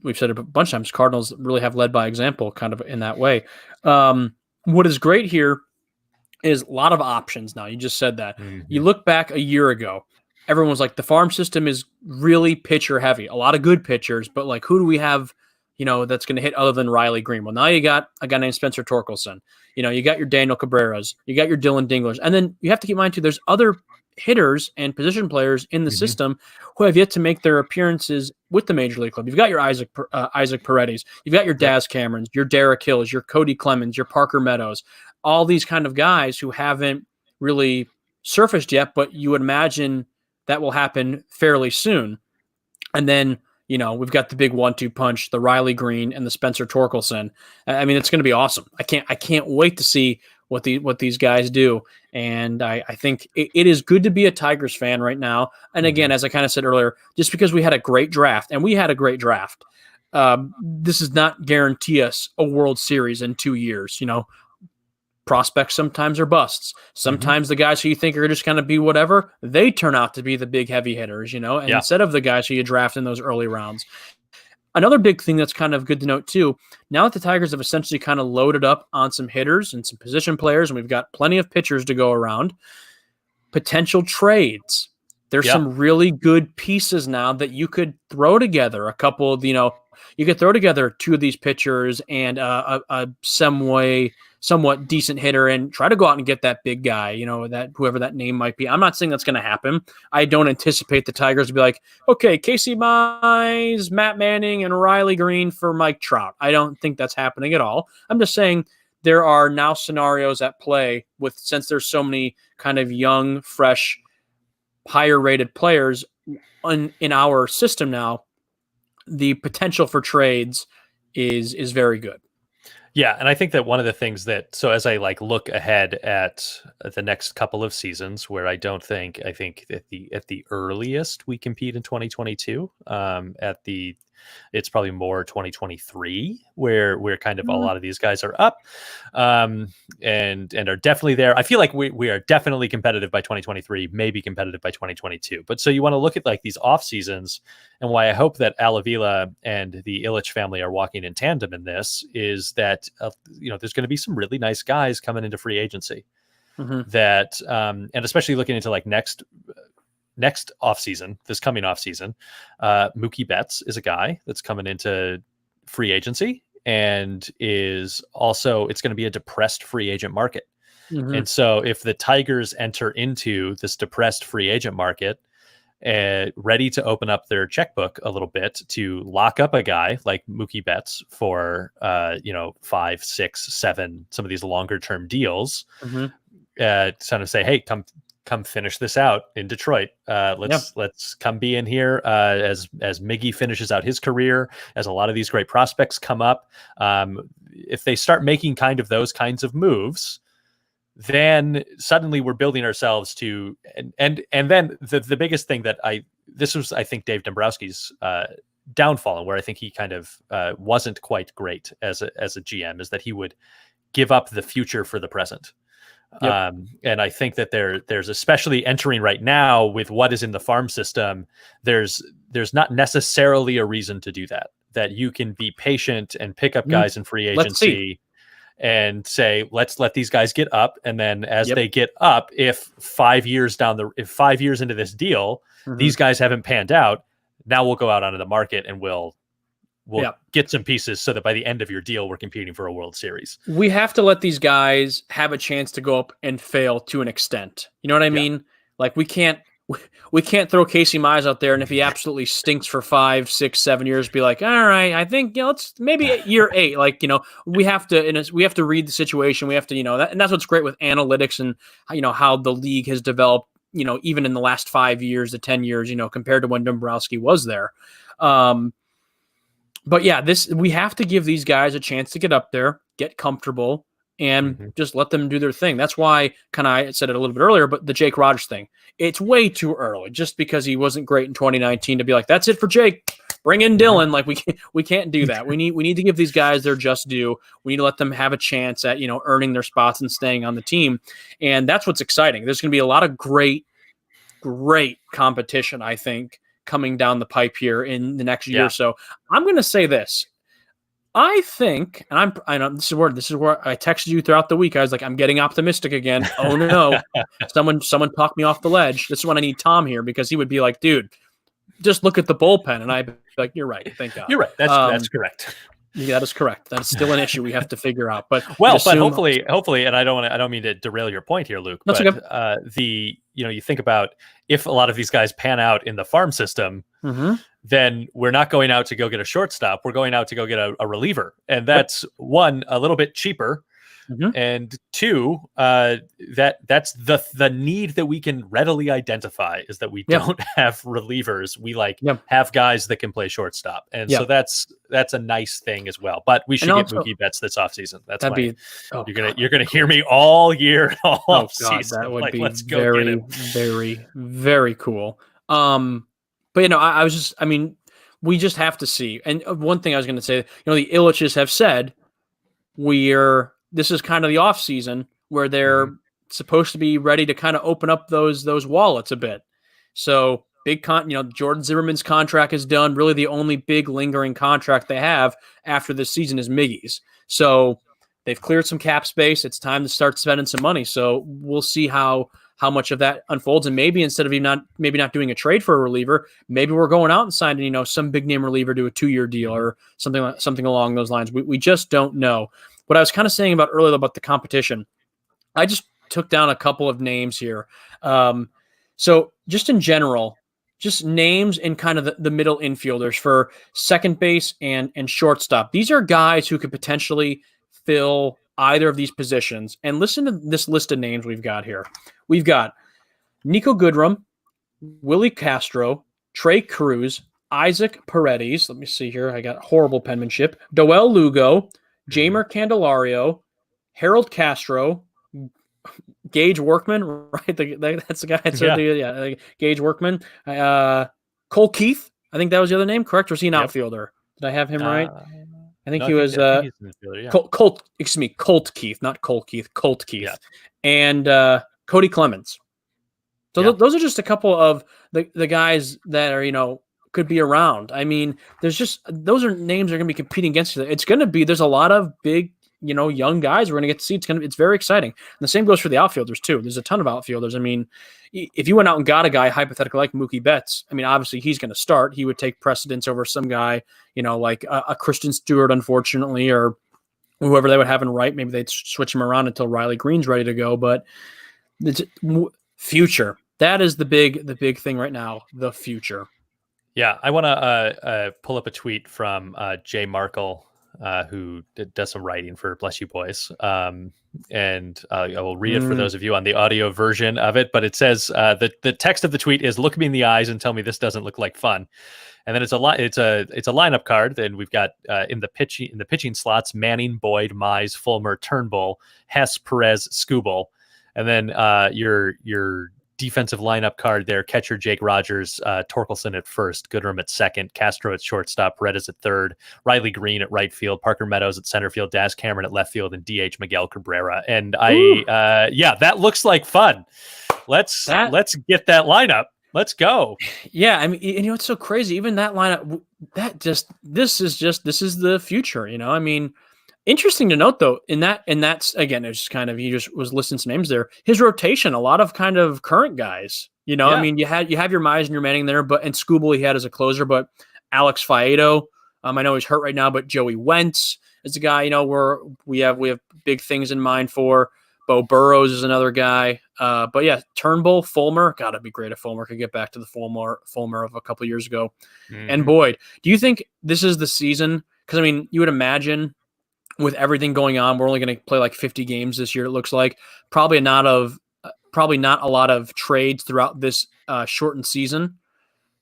we've said it a bunch of times. Cardinals really have led by example, kind of in that way. What is great here is a lot of options now. You just said that. Mm-hmm. You look back a year ago, everyone was like, the farm system is really pitcher heavy. A lot of good pitchers, but like, who do we have, that's going to hit other than Riley Green? Well, now you got a guy named Spencer Torkelson. You got your Daniel Cabreras, you got your Dylan Dinglers. And then you have to keep in mind, too, there's other hitters and position players in the Mm-hmm. system who have yet to make their appearances with the Major League Club. You've got your Isaac Paredes, you've got your Daz Camerons, your Derek Hills, your Cody Clemens, your Parker Meadows, all these kind of guys who haven't really surfaced yet, but you would imagine that will happen fairly soon. And then, we've got the big 1-2 punch, the Riley Green and the Spencer Torkelson. I mean, it's going to be awesome. I can't wait to see what these guys do. And I think it is good to be a Tigers fan right now. And again, as I kind of said earlier, just because we had a great draft, and we had a great draft, this does not guarantee us a World Series in 2 years. Prospects sometimes are busts. Sometimes the guys who you think are just going to be whatever, they turn out to be the big heavy hitters, and instead of the guys who you draft in those early rounds. Another big thing that's kind of good to note too, now that the Tigers have essentially kind of loaded up on some hitters and some position players, and we've got plenty of pitchers to go around, potential trades. There's some really good pieces now that you could throw together. A couple of, you could throw together 2 of these pitchers and a somewhat decent hitter, and try to go out and get that big guy, that whoever that name might be. I'm not saying that's going to happen. I don't anticipate the Tigers to be like, okay, Casey Mize, Matt Manning, and Riley Green for Mike Trout. I don't think that's happening at all. I'm just saying there are now scenarios at play since there's so many kind of young, fresh, higher rated players in our system now. The potential for trades is very good. Yeah, and I think that one of the things so as I look ahead at the next couple of seasons, where I think at the earliest we compete in 2022, it's probably more 2023 where kind of a lot of these guys are up, and are definitely there. I feel like we are definitely competitive by 2023, maybe competitive by 2022. But so you want to look at these off seasons, and why I hope that Al Avila and the Ilitch family are walking in tandem in this is that there's going to be some really nice guys coming into free agency, that and especially looking into next offseason, this coming offseason, Mookie Betts is a guy that's coming into free agency, and it's going to be a depressed free agent market. And so if the Tigers enter into this depressed free agent market, ready to open up their checkbook a little bit to lock up a guy like Mookie Betts for 5, 6, 7, some of these longer term deals, to kind of say, hey, come finish this out in Detroit. Let's come be in here as Miggy finishes out his career, as a lot of these great prospects come up. If they start making kind of those kinds of moves, then suddenly we're building ourselves to, and then the biggest thing that this was, I think, Dave Dombrowski's downfall, and where I think he kind of wasn't quite great as a GM, is that he would give up the future for the present. Yep. And I think that there's especially entering right now with what is in the farm system, there's not necessarily a reason to do that you can be patient and pick up guys in free agency and say, let's let these guys get up. And then as they get up, if 5 years into this deal, these guys haven't panned out, now we'll go out onto the market and we'll get some pieces so that by the end of your deal, we're competing for a World Series. We have to let these guys have a chance to go up and fail to an extent. You know what I mean? Like we can't throw Casey Mize out there, and if he absolutely stinks for 5, 6, 7 years, be like, all right, I think let's maybe year 8. Like we have to read the situation. We have to and that's what's great with analytics and how the league has developed. Even in the last 5 years to 10 years, compared to when Dombrowski was there. But yeah, we have to give these guys a chance to get up there, get comfortable, and just let them do their thing. That's why I said it a little bit earlier, but the Jake Rogers thing, it's way too early just because he wasn't great in 2019 to be like, that's it for Jake. Bring in Dylan. Like we can't do that. We need to give these guys their just due. We need to let them have a chance at, earning their spots and staying on the team. And that's what's exciting. There's going to be a lot of great competition, I think, coming down the pipe here in the next year or so. I'm going to say this. I think, and I know this is where I texted you throughout the week. I was like, I'm getting optimistic again. Oh no, someone talked me off the ledge. This is when I need Tom here, because he would be like, dude, just look at the bullpen. And I'd be like, you're right. Thank God. You're right. That's correct. Yeah, that is correct. That is still an issue we have to figure out. But but hopefully, and I don't mean to derail your point here, Luke. That's but okay. You think about, if a lot of these guys pan out in the farm system, then we're not going out to go get a shortstop. We're going out to go get a reliever, and that's one, a little bit cheaper, and two, that's the need that we can readily identify, is that we don't have relievers. We have guys that can play shortstop, and so that's a nice thing as well. But we should get Mookie Betts this offseason. You're gonna hear me all year, all season. That would be very, very, very cool. But we just have to see. And one thing I was going to say, the Illiches have said this is kind of the off season where they're supposed to be ready to kind of open up those wallets a bit. So Jordan Zimmerman's contract is done. Really, the only big lingering contract they have after this season is Miggy's. So they've cleared some cap space. It's time to start spending some money. So we'll see how much of that unfolds. And maybe instead of maybe not doing a trade for a reliever, maybe we're going out and signing, some big name reliever to a 2-year deal or something along those lines. We just don't know. What I was kind of saying about earlier about the competition, I just took down a couple of names here. So just in general, just names in kind of the middle infielders for second base and shortstop. These are guys who could potentially fill either of these positions. And listen to this list of names we've got here. We've got Nico Goodrum, Willie Castro, Trey Cruz, Isaac Paredes. Let me see here. I got horrible penmanship. Doel Lugo, Jamer Candelario, Harold Castro, Gage Workman, right? That's the guy. Gage Workman. Cole Keith. I think that was the other name, correct? Or was he an outfielder? Did I have him right? I think he was Colt Keith, not Cole Keith, Colt Keith. Yeah. And Cody Clemens. So those are just a couple of the guys that are, could be around. I mean, those are names that are going to be competing against each other. It's going to be, there's a lot of big, young guys we're going to get to see. It's very exciting. And the same goes for the outfielders too. There's a ton of outfielders. I mean, if you went out and got a guy hypothetically like Mookie Betts, I mean, obviously he's going to start. He would take precedence over some guy, like a Christian Stewart, unfortunately, or whoever they would have in right. Maybe they'd switch him around until Riley Green's ready to go. But it's future. That is the big thing right now, the future. Yeah, I want to pull up a tweet from Jay Markle, who does some writing for Bless You Boys. And I will read it for those of you on the audio version of it. But it says the text of the tweet is, "Look me in the eyes and tell me this doesn't look like fun." And then it's a lineup card. Then we've got in the pitching slots: Manning, Boyd, Mize, Fulmer, Turnbull, Hess, Perez, Skubal. And then your defensive lineup card there: catcher Jake Rogers, Torkelson at first, Goodrum at second, Castro at shortstop, Paredes at third, Riley Green at right field, Parker Meadows at center field, Daz Cameron at left field, and DH Miguel Cabrera. And that looks like fun. Let's get that lineup. Let's go. Yeah, I mean, it's so crazy. Even that lineup, this is the future. I mean, interesting to note though, that's again, it's just kind of, he just was listing some names there. His rotation, a lot of kind of current guys. I mean, you have your Mize and your Manning there, and Skubal he had as a closer, but Alex Faedo, I know he's hurt right now, but Joey Wentz is a guy. We have big things in mind for. Bo Burrows is another guy. But yeah, Turnbull, Fulmer. God, it'd be great if Fulmer could get back to the Fulmer of a couple years ago. Mm-hmm. And Boyd. Do you think this is the season? Because, I mean, you would imagine with everything going on, we're only going to play like 50 games this year, it looks like. Probably not a lot of trades throughout this shortened season.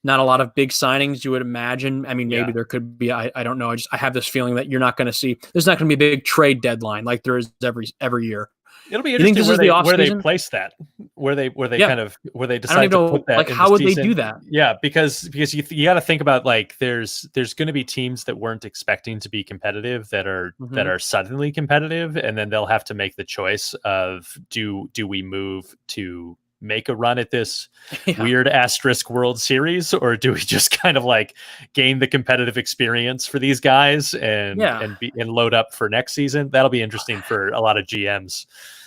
Not a lot of big signings, you would imagine. I mean, maybe there could be. I don't know. I have this feeling that you're not going to see. There's not going to be a big trade deadline like there is every year. It'll be interesting where they place that, where they decide to put that. Like, how would they do that? Yeah, because you got to think about, like, there's going to be teams that weren't expecting to be competitive that are suddenly competitive, and then they'll have to make the choice of do we move to make a run at this weird asterisk World Series, or do we just kind of like gain the competitive experience for these guys and load up for next season? That'll be interesting for a lot of GMs.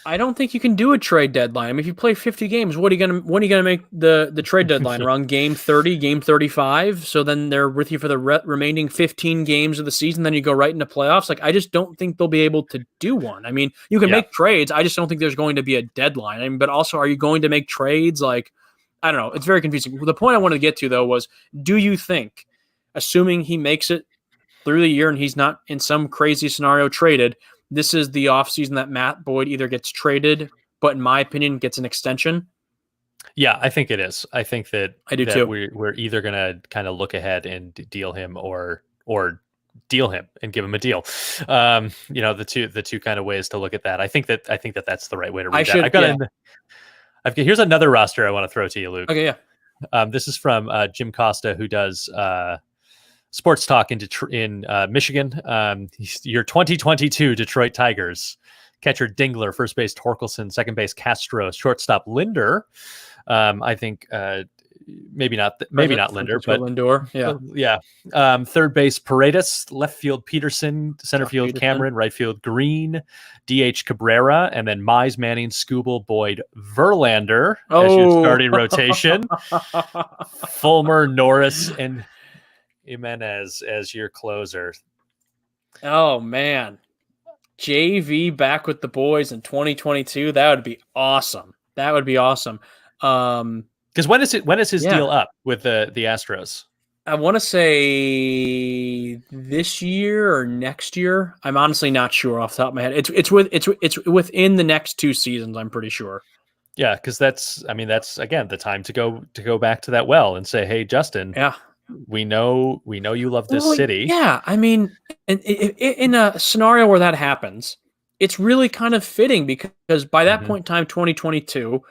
I don't think you can do a trade deadline. I mean, if you play 50 games, when are you gonna make the trade deadline? Around game 30, game 35? So then they're with you for the remaining 15 games of the season. Then you go right into playoffs. Like, I just don't think they'll be able to do one. I mean, you can make trades. I just don't think there's going to be a deadline. I mean, but also, are you going to make trades? Like, I don't know. It's very confusing. The point I wanted to get to, though, was, do you think, assuming he makes it through the year and he's not in some crazy scenario traded, this is the offseason that Matt Boyd either gets traded, but in my opinion, gets an extension? Yeah, I think it is. I think that I do too. We're either going to kind of look ahead and deal him or deal him and give him a deal. The two kind of ways to look at that. I think that that's the right way to read that. Here's another roster I want to throw to you, Luke. Okay, yeah. This is from Jim Costa, who does sports talk in Michigan. Your 2022 Detroit Tigers: catcher Dingler, first base Torkelson, second base Castro, shortstop Linder. I think maybe not Linder, but Lindor. Third base Paredes, left field Peterson, center field Cameron, right field Green, DH Cabrera, and then Mize, Manning, Skubal, Boyd, Verlander as your starting rotation. Fulmer, Norris, and Jimenez as your closer. Oh man, JV back with the boys in 2022. That would be awesome. Because when is his deal up with the Astros? I want to say this year or next year. I'm honestly not sure off the top of my head. It's within the next 2 seasons, I'm pretty sure. Yeah, because that's again the time to go back to that well and say, hey, Justin. Yeah. We know you love this city. Yeah, I mean, in a scenario where that happens, it's really kind of fitting because by that point in time, 2022,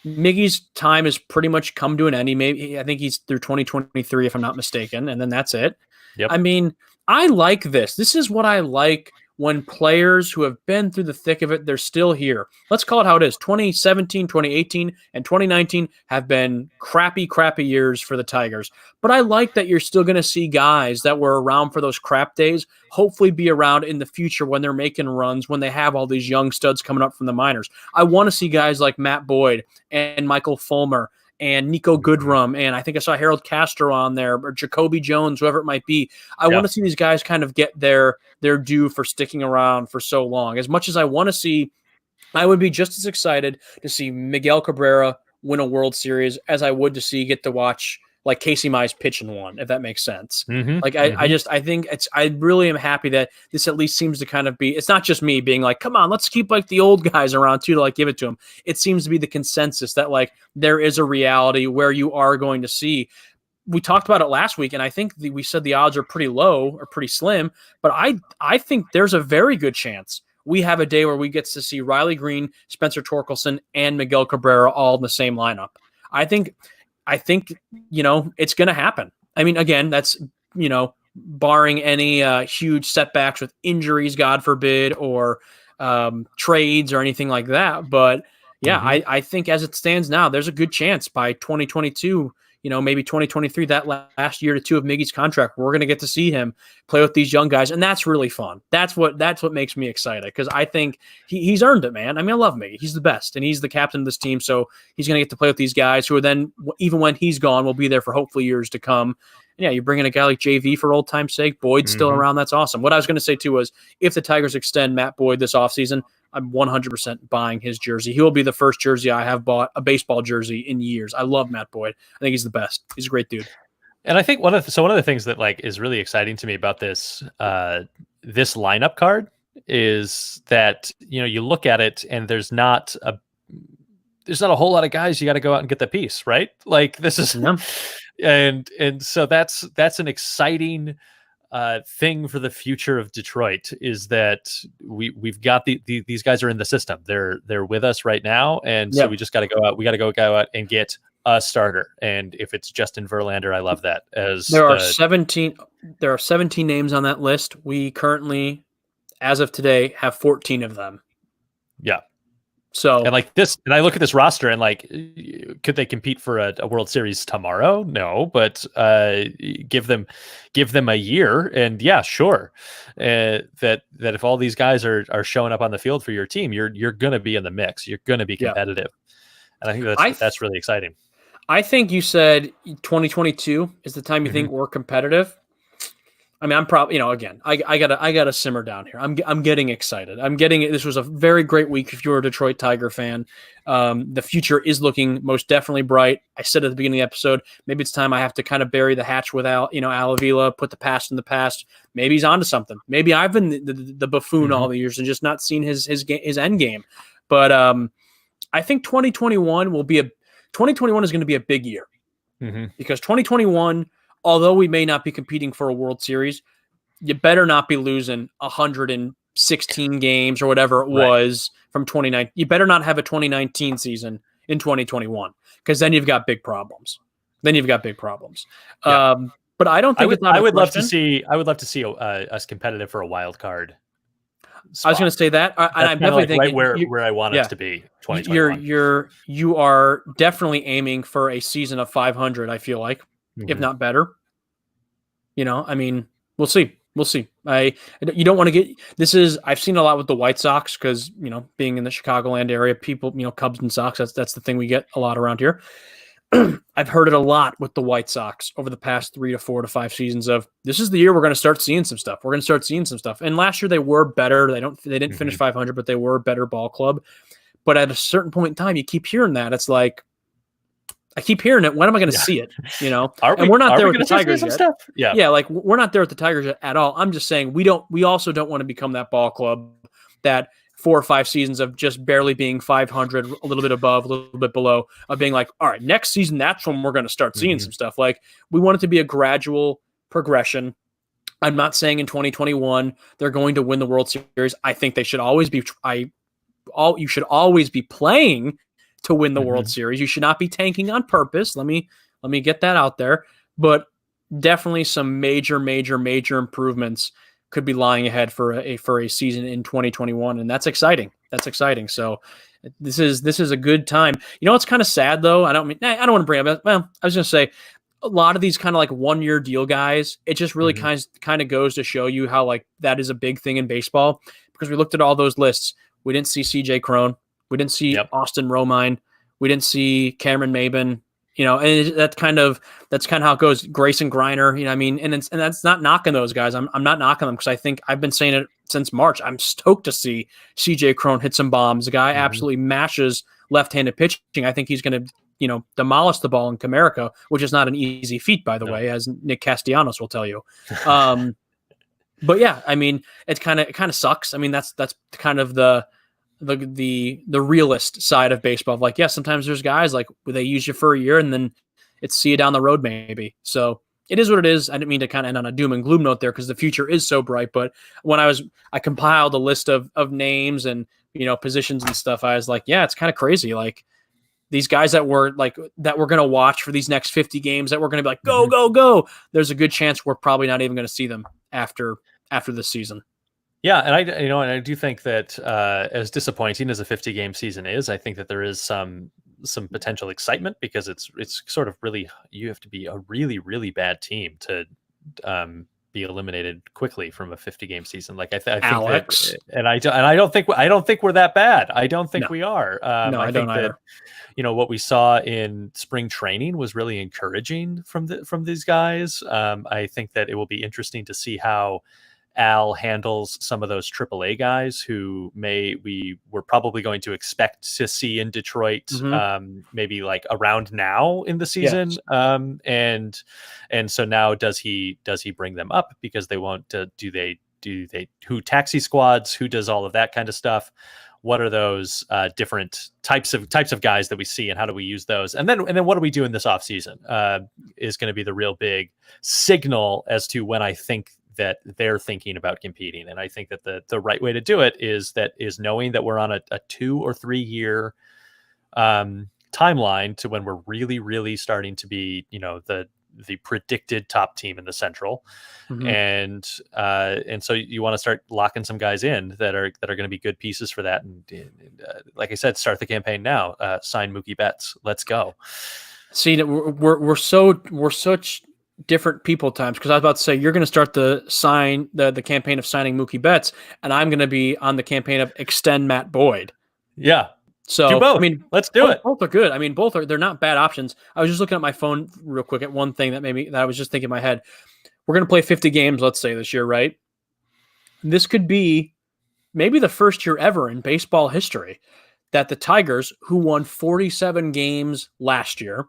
Miggy's time has pretty much come to an end. I think he's through 2023, if I'm not mistaken, and then that's it. Yep. I mean, I like this. This is what I like when players who have been through the thick of it, they're still here. Let's call it how it is. 2017, 2018, and 2019 have been crappy years for the Tigers. But I like that you're still going to see guys that were around for those crap days hopefully be around in the future when they're making runs, when they have all these young studs coming up from the minors. I want to see guys like Matt Boyd and Michael Fulmer and Nico Goodrum, and I think I saw Harold Castro on there, or Jacoby Jones, whoever it might be. I want to see these guys kind of get their due for sticking around for so long. As much as I want to see, I would be just as excited to see Miguel Cabrera win a World Series as I would to get to watch like Casey Mize pitch in one, if that makes sense. I think I really am happy that this at least seems to kind of be, it's not just me being like, come on, let's keep like the old guys around too, to like give it to them. It seems to be the consensus that like there is a reality where you are going to see. We talked about it last week, and I think we said the odds are pretty low or pretty slim, but I think there's a very good chance we have a day where we get to see Riley Green, Spencer Torkelson, and Miguel Cabrera all in the same lineup. I think, it's going to happen. I mean, again, that's, barring any huge setbacks with injuries, God forbid, or trades or anything like that. But yeah, I think as it stands now, there's a good chance by 2022, maybe 2023, that last year to two of Miggy's contract, we're going to get to see him play with these young guys. And that's really fun. That's what makes me excited, because I think he's earned it, man. I mean, I love Miggy. He's the best, and he's the captain of this team. So he's going to get to play with these guys who are then, even when he's gone, will be there for hopefully years to come. And yeah, you bring in a guy like JV for old time's sake. Boyd's still around. That's awesome. What I was going to say too was, if the Tigers extend Matt Boyd this offseason, I'm 100% buying his jersey. He will be the first jersey I have bought, a baseball jersey, in years. I love Matt Boyd. I think he's the best. He's a great dude. And I think one of the things that is really exciting to me about this lineup card is that you look at it and there's not a whole lot of guys you got to go out and get the piece, right? Like, this is and so that's an exciting thing for the future of Detroit, is that we've got these guys are in the system. They're with us right now, and so we just got to go out. We got to go out and get a starter. And if it's Justin Verlander, I love that. There are 17 names on that list. We currently, as of today, have 14 of them. Yeah. So, and I look at this roster and could they compete for a World Series tomorrow? No, but give them a year, and yeah, sure. That if all these guys are showing up on the field for your team, you're going to be in the mix. You're going to be competitive, and I think that's really exciting. I think you said 2022 is the time you think we're competitive. I mean, I'm probably, again, I gotta simmer down here. I'm getting excited. This was a very great week if you're a Detroit Tiger fan. The future is looking most definitely bright. I said at the beginning of the episode, maybe it's time I have to kind of bury the hatch with Al Avila, put the past in the past. Maybe he's onto something. Maybe I've been the buffoon all the years and just not seen his end game. But I think 2021 is going to be a big year, because 2021, although we may not be competing for a World Series, you better not be losing 116 games or whatever it was from 2019. You better not have a 2019 season in 2021, because then you've got big problems. Yeah. But I don't think I would love to see us competitive for a wild card spot. I was going to say that, and I'm definitely thinking right where I want us to be. 2021. You are definitely aiming for a season of 500. I feel like. If not better, I mean, we'll see. You don't want to get, I've seen a lot with the White Sox, because, being in the Chicagoland area, people, Cubs and Sox, that's the thing we get a lot around here. I've heard it a lot with the White Sox over the past 3 to 4 to 5 seasons of, this is the year we're going to start seeing some stuff. And last year they were better. They didn't finish 500, but they were a better ball club. But at a certain point in time, you keep hearing that. It's like, I keep hearing it. When am I going to see it? And we're not there with the Tigers yet. Stuff? Yeah. Like, we're not there with the Tigers at all. I'm just saying we also don't want to become that ball club that 4 or 5 seasons of just barely being 500, a little bit above, a little bit below, of being like, all right, next season, that's when we're going to start seeing some stuff. Like, we want it to be a gradual progression. I'm not saying in 2021 they're going to win the World Series. I think they should always be. You should always be playing to win the World Series. You should not be tanking on purpose. Let me get that out there. But definitely some major improvements could be lying ahead for a season in 2021, and that's exciting. So this is a good time. It's kind of sad though. I don't want to bring up. Well, I was going to say, a lot of these kind of like 1-year deal guys, it just really kind of goes to show you how that is a big thing in baseball, because we looked at all those lists. We didn't see CJ Cron. We didn't see Austin Romine. We didn't see Cameron Maben. And that's kind of how it goes. Grayson Griner. And that's not knocking those guys. I'm not knocking them, because I think I've been saying it since March. I'm stoked to see CJ Cron hit some bombs. The guy absolutely mashes left-handed pitching. I think he's going to demolish the ball in Comerica, which is not an easy feat, by the way, as Nick Castellanos will tell you. But yeah, it kind of sucks. That's kind of the realist side of baseball, of sometimes there's guys they use you for a year and then it's see you down the road maybe. So it is what it is. I didn't mean to kind of end on a doom and gloom note there because the future is so bright. But when I compiled a list of names and, positions and stuff, I was like, yeah, it's kind of crazy. Like these guys that we're going to watch for these next 50 games that we're going to be like, go, go, go. There's a good chance we're probably not even going to see them after this season. Yeah, and I do think that as disappointing as a 50-game season is, I think that there is some potential excitement because it's sort of really, you have to be a really, really bad team to be eliminated quickly from a 50-game season. Like I think Alex, and I don't think we're that bad. I don't think we are. No, I don't either. What we saw in spring training was really encouraging from these guys. I think that it will be interesting to see how Al handles some of those AAA guys who we were probably going to expect to see in Detroit, maybe like around now in the season. Yes. And so now does he bring them up because they won't, do they who taxi squads, who does all of that kind of stuff? What are those different types of guys that we see, and how do we use those? And then what do we do in this offseason is going to be the real big signal as to when I think that they're thinking about competing. And I think that the right way to do it is knowing that we're on a 2 or 3 year timeline to when we're really, really starting to be, the predicted top team in the Central. And so you want to start locking some guys in that are going to be good pieces for that. And like I said, start the campaign now, sign Mookie Betts. Let's go. See, we're such different people times, because I was about to say you're going to start the campaign of signing Mookie Betts, and I'm going to be on the campaign of extend Matt Boyd. Yeah. So do both. Let's do it. Both are good. I mean, they're not bad options. I was just looking at my phone real quick at one thing that I was just thinking in my head. We're going to play 50 games, let's say, this year, right? This could be maybe the first year ever in baseball history that the Tigers, who won 47 games last year,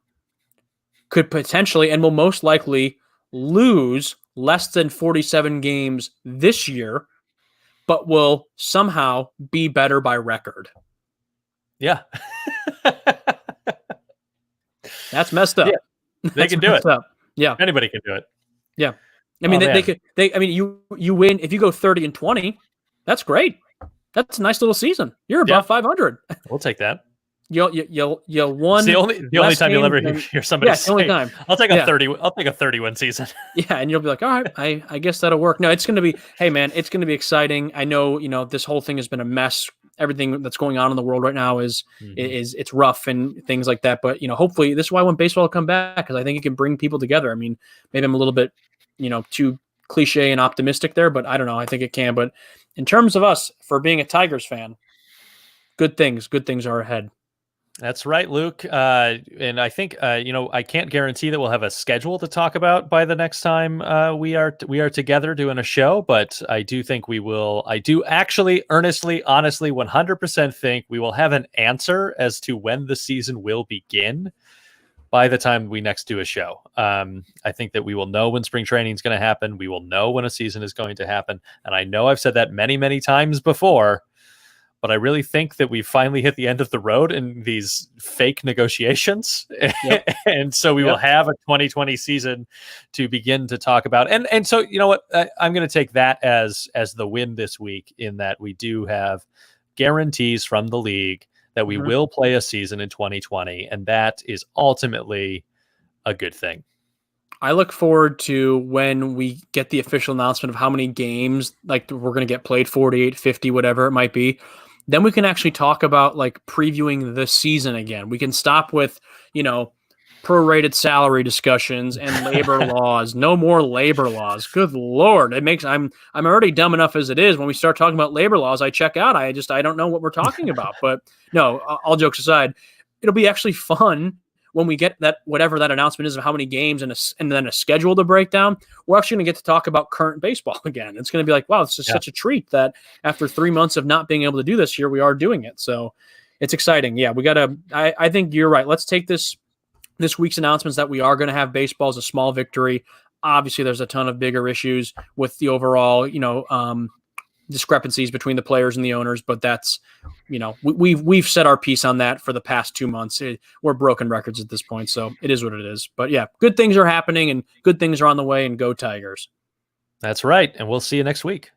could potentially and will most likely lose less than 47 games this year, but will somehow be better by record. Yeah. That's messed up. Yeah, they can do it. Up. Yeah. Anybody can do it. Yeah. I mean, they could, you win. If you go 30-20, that's great. That's a nice little season. You're above 500. We'll take that. You'll won. It's the only time you'll ever hear somebody say, only time. I'll take a 30-win season. Yeah, and you'll be like, all right, I guess that'll work. No, it's going to be, hey man, it's going to be exciting. I know, this whole thing has been a mess. Everything that's going on in the world right now is it's rough and things like that. But hopefully this is why I want baseball to come back, because I think it can bring people together. I mean, maybe I'm a little bit, too cliche and optimistic there, but I don't know. I think it can. But in terms of us, for being a Tigers fan, good things are ahead. That's right, Luke. And I think, I can't guarantee that we'll have a schedule to talk about by the next time we are together doing a show, but I do think we will. I do actually, earnestly, honestly, 100% think we will have an answer as to when the season will begin by the time we next do a show. I think that we will know when spring training is going to happen. We will know when a season is going to happen. And I know I've said that many, many times before, but I really think that we finally hit the end of the road in these fake negotiations. Yep. And so we will have a 2020 season to begin to talk about. And so, you know what, I'm going to take that as the win this week, in that we do have guarantees from the league that we will play a season in 2020. And that is ultimately a good thing. I look forward to when we get the official announcement of how many games like we're going to get played, 48, 50, whatever it might be. Then we can actually talk about like previewing the season again. We can stop with, prorated salary discussions and labor laws. No more labor laws. Good Lord. I'm already dumb enough as it is. When we start talking about labor laws, I check out. I don't know what we're talking about. But no, all jokes aside, it'll be actually fun when we get that, whatever that announcement is of how many games and then a schedule to break down. We're actually going to get to talk about current baseball again. It's going to be like, wow, this is such a treat that after 3 months of not being able to do this year, we are doing it. So it's exciting. Yeah, I think you're right. Let's take this week's announcements that we are going to have baseball as a small victory. Obviously, there's a ton of bigger issues with the overall, discrepancies between the players and the owners, but that's, we've said our piece on that for the past 2 months. We're broken records at this point, so it is what it is. But yeah, good things are happening and good things are on the way, and go Tigers. That's right. And we'll see you next week.